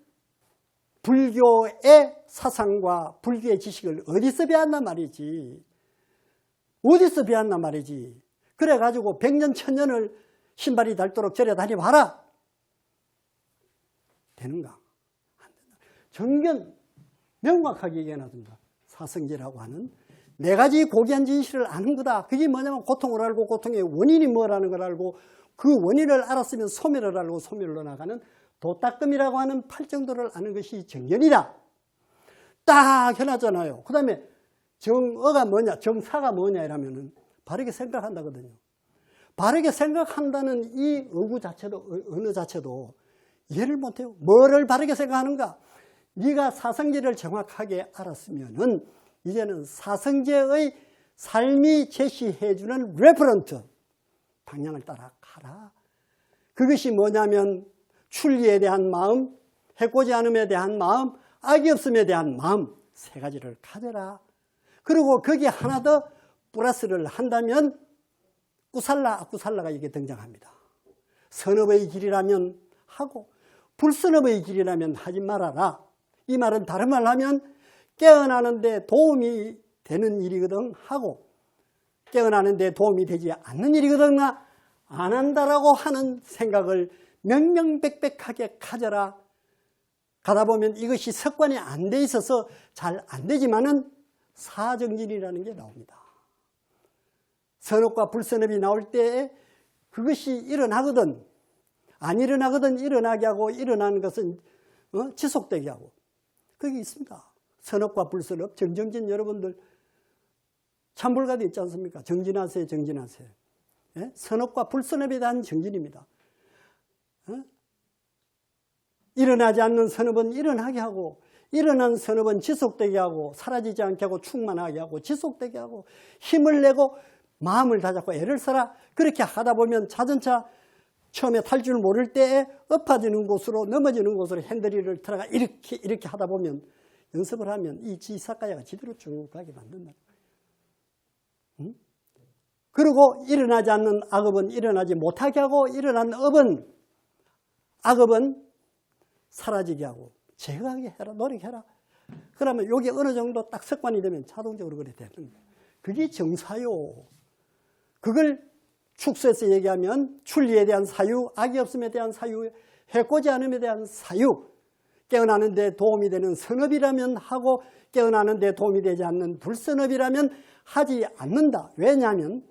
불교의 사상과 불교의 지식을 어디서 배웠단 말이지. 어디서 배웠단 말이지. 그래가지고 100년, 1000년을 신발이 닳도록 절에 다녀봐라. 되는가? 안 된다. 정견 명확하게 얘기해놔둔다. 사성제라고 하는 네 가지 고귀한 진실을 아는 거다. 그게 뭐냐면 고통을 알고 고통의 원인이 뭐라는 걸 알고 그 원인을 알았으면 소멸을 알고 소멸로 나가는 도닦음이라고 하는 8정도를 아는 것이 정견이다. 딱 해놨잖아요. 그 다음에 정어가 뭐냐, 정사가 뭐냐 이러면은 바르게 생각한다거든요. 바르게 생각한다는 이 어구 자체도, 언어 자체도 이해를 못해요. 뭐를 바르게 생각하는가? 네가 사성제를 정확하게 알았으면은 이제는 사성제의 삶이 제시해주는 레퍼런트 방향을 따라 가라. 그것이 뭐냐면 출리에 대한 마음, 해코지 않음에 대한 마음, 악이 없음에 대한 마음 세 가지를 가져라. 그리고 거기에 하나 더 플러스를 한다면 꾸살라, 아꾸살라가 이게 등장합니다. 선업의 길이라면 하고 불선업의 길이라면 하지 말아라. 이 말은 다른 말로 하면 깨어나는 데 도움이 되는 일이거든 하고 깨어나는 데 도움이 되지 않는 일이거든 안 한다라고 하는 생각을 명명백백하게 가져라. 가다 보면 이것이 습관이 안 돼 있어서 잘 안 되지만은 사정진이라는 게 나옵니다. 선업과 불선업이 나올 때 그것이 일어나거든 안 일어나거든 일어나게 하고 일어나는 것은 지속되게 하고 그게 있습니다. 선업과 불선업, 정정진 여러분들 참불가도 있지 않습니까? 정진하세요, 정진하세요. 예? 선업과 불선업에 대한 정진입니다. 일어나지 않는 선업은 일어나게 하고 일어난 선업은 지속되게 하고 사라지지 않게 하고 충만하게 하고 지속되게 하고 힘을 내고 마음을 다잡고 애를 써라. 그렇게 하다 보면 자전차 처음에 탈 줄 모를 때에 엎어지는 곳으로 넘어지는 곳으로 핸들을 들어가 이렇게 하다 보면 연습을 하면 이 지사가야가 지대로 쭉 가게 만든다. 응? 그리고 일어나지 않는 악업은 일어나지 못하게 하고 일어난 업은 악업은 사라지게 하고 제거하게 해라. 노력해라. 그러면 이게 어느 정도 딱 습관이 되면 자동적으로 그래 되는 거예요. 그게 정사요. 그걸 축소해서 얘기하면 출리에 대한 사유, 악이 없음에 대한 사유, 해코지 않음에 대한 사유, 깨어나는 데 도움이 되는 선업이라면 하고 깨어나는 데 도움이 되지 않는 불선업이라면 하지 않는다. 왜냐하면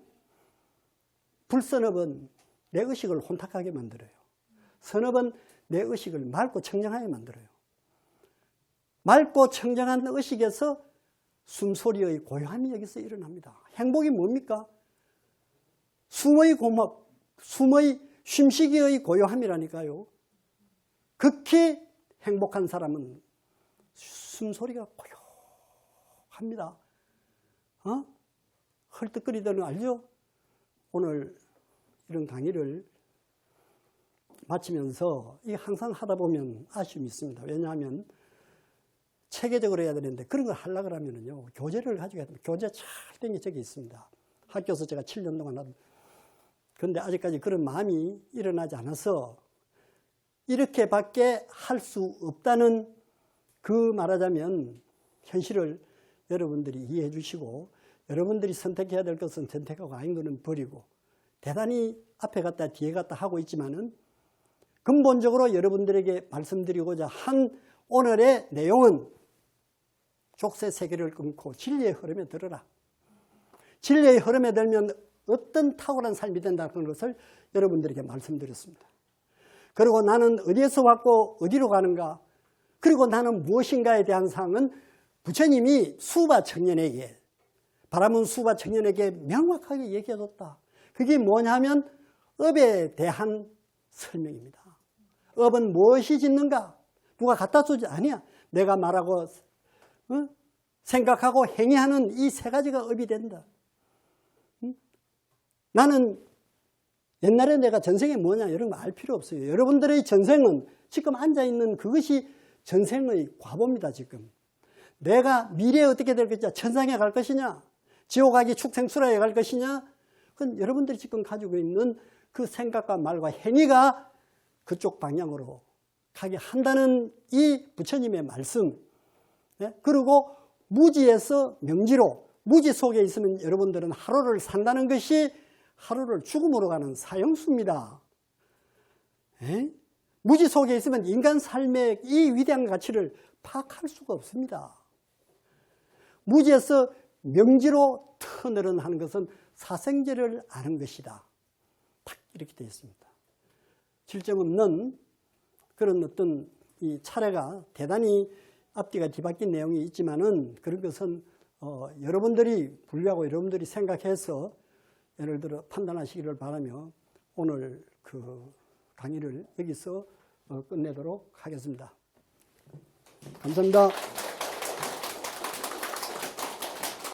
불선업은 내 의식을 혼탁하게 만들어요. 선업은 내 의식을 맑고 청정하게 만들어요. 맑고 청정한 의식에서 숨소리의 고요함이 여기서 일어납니다. 행복이 뭡니까? 숨의 쉼쉬기의 고요함이라니까요. 극히 행복한 사람은 숨소리가 고요합니다. 헐떡거리다는 알죠? 오늘 이런 강의를 마치면서 이 항상 하다 보면 아쉬움이 있습니다. 왜냐하면 체계적으로 해야 되는데 그런 걸 하려고 하면은요, 교재를 가지고 해야 됩니다. 교재 잘 된 게 저기 있습니다. 학교에서 제가 7년 동안 하던. 그런데 아직까지 그런 마음이 일어나지 않아서 이렇게밖에 할 수 없다는 그 말하자면 현실을 여러분들이 이해해 주시고 여러분들이 선택해야 될 것은 선택하고 아닌 것은 버리고 대단히 앞에 갔다 뒤에 갔다 하고 있지만은 근본적으로 여러분들에게 말씀드리고자 한 오늘의 내용은 족쇄 세계를 끊고 진리의 흐름에 들어라. 진리의 흐름에 들면 어떤 탁월한 삶이 된다는 것을 여러분들에게 말씀드렸습니다. 그리고 나는 어디에서 왔고 어디로 가는가, 그리고 나는 무엇인가에 대한 사항은 부처님이 수바 청년에게, 바라문 수바 청년에게 명확하게 얘기해줬다. 그게 뭐냐면 업에 대한 설명입니다. 업은 무엇이 짓는가? 누가 갖다 주지 아니야. 내가 말하고 생각하고 행위하는 이 세 가지가 업이 된다. 나는 옛날에 내가 전생이 뭐냐 이런 거 알 필요 없어요. 여러분들의 전생은 지금 앉아있는 그것이 전생의 과보입니다. 지금 내가 미래에 어떻게 될 것이냐, 천상에 갈 것이냐, 지옥하기 축생수라에 갈 것이냐, 그건 여러분들이 지금 가지고 있는 그 생각과 말과 행위가 그쪽 방향으로 가게 한다는 이 부처님의 말씀. 그리고 무지에서 명지로, 무지 속에 있으면 여러분들은 하루를 산다는 것이 하루를 죽음으로 가는 사형수입니다. 무지 속에 있으면 인간 삶의 이 위대한 가치를 파악할 수가 없습니다. 무지에서 명지로 터널을 하는 것은 사생제를 아는 것이다. 딱 이렇게 되어 있습니다. 질정 없는 그런 어떤 이 차례가 대단히 앞뒤가 뒤바뀐 내용이 있지만은 그런 것은 여러분들이 분류하고 여러분들이 생각해서 예를 들어 판단하시기를 바라며 오늘 그 강의를 여기서 끝내도록 하겠습니다. 감사합니다.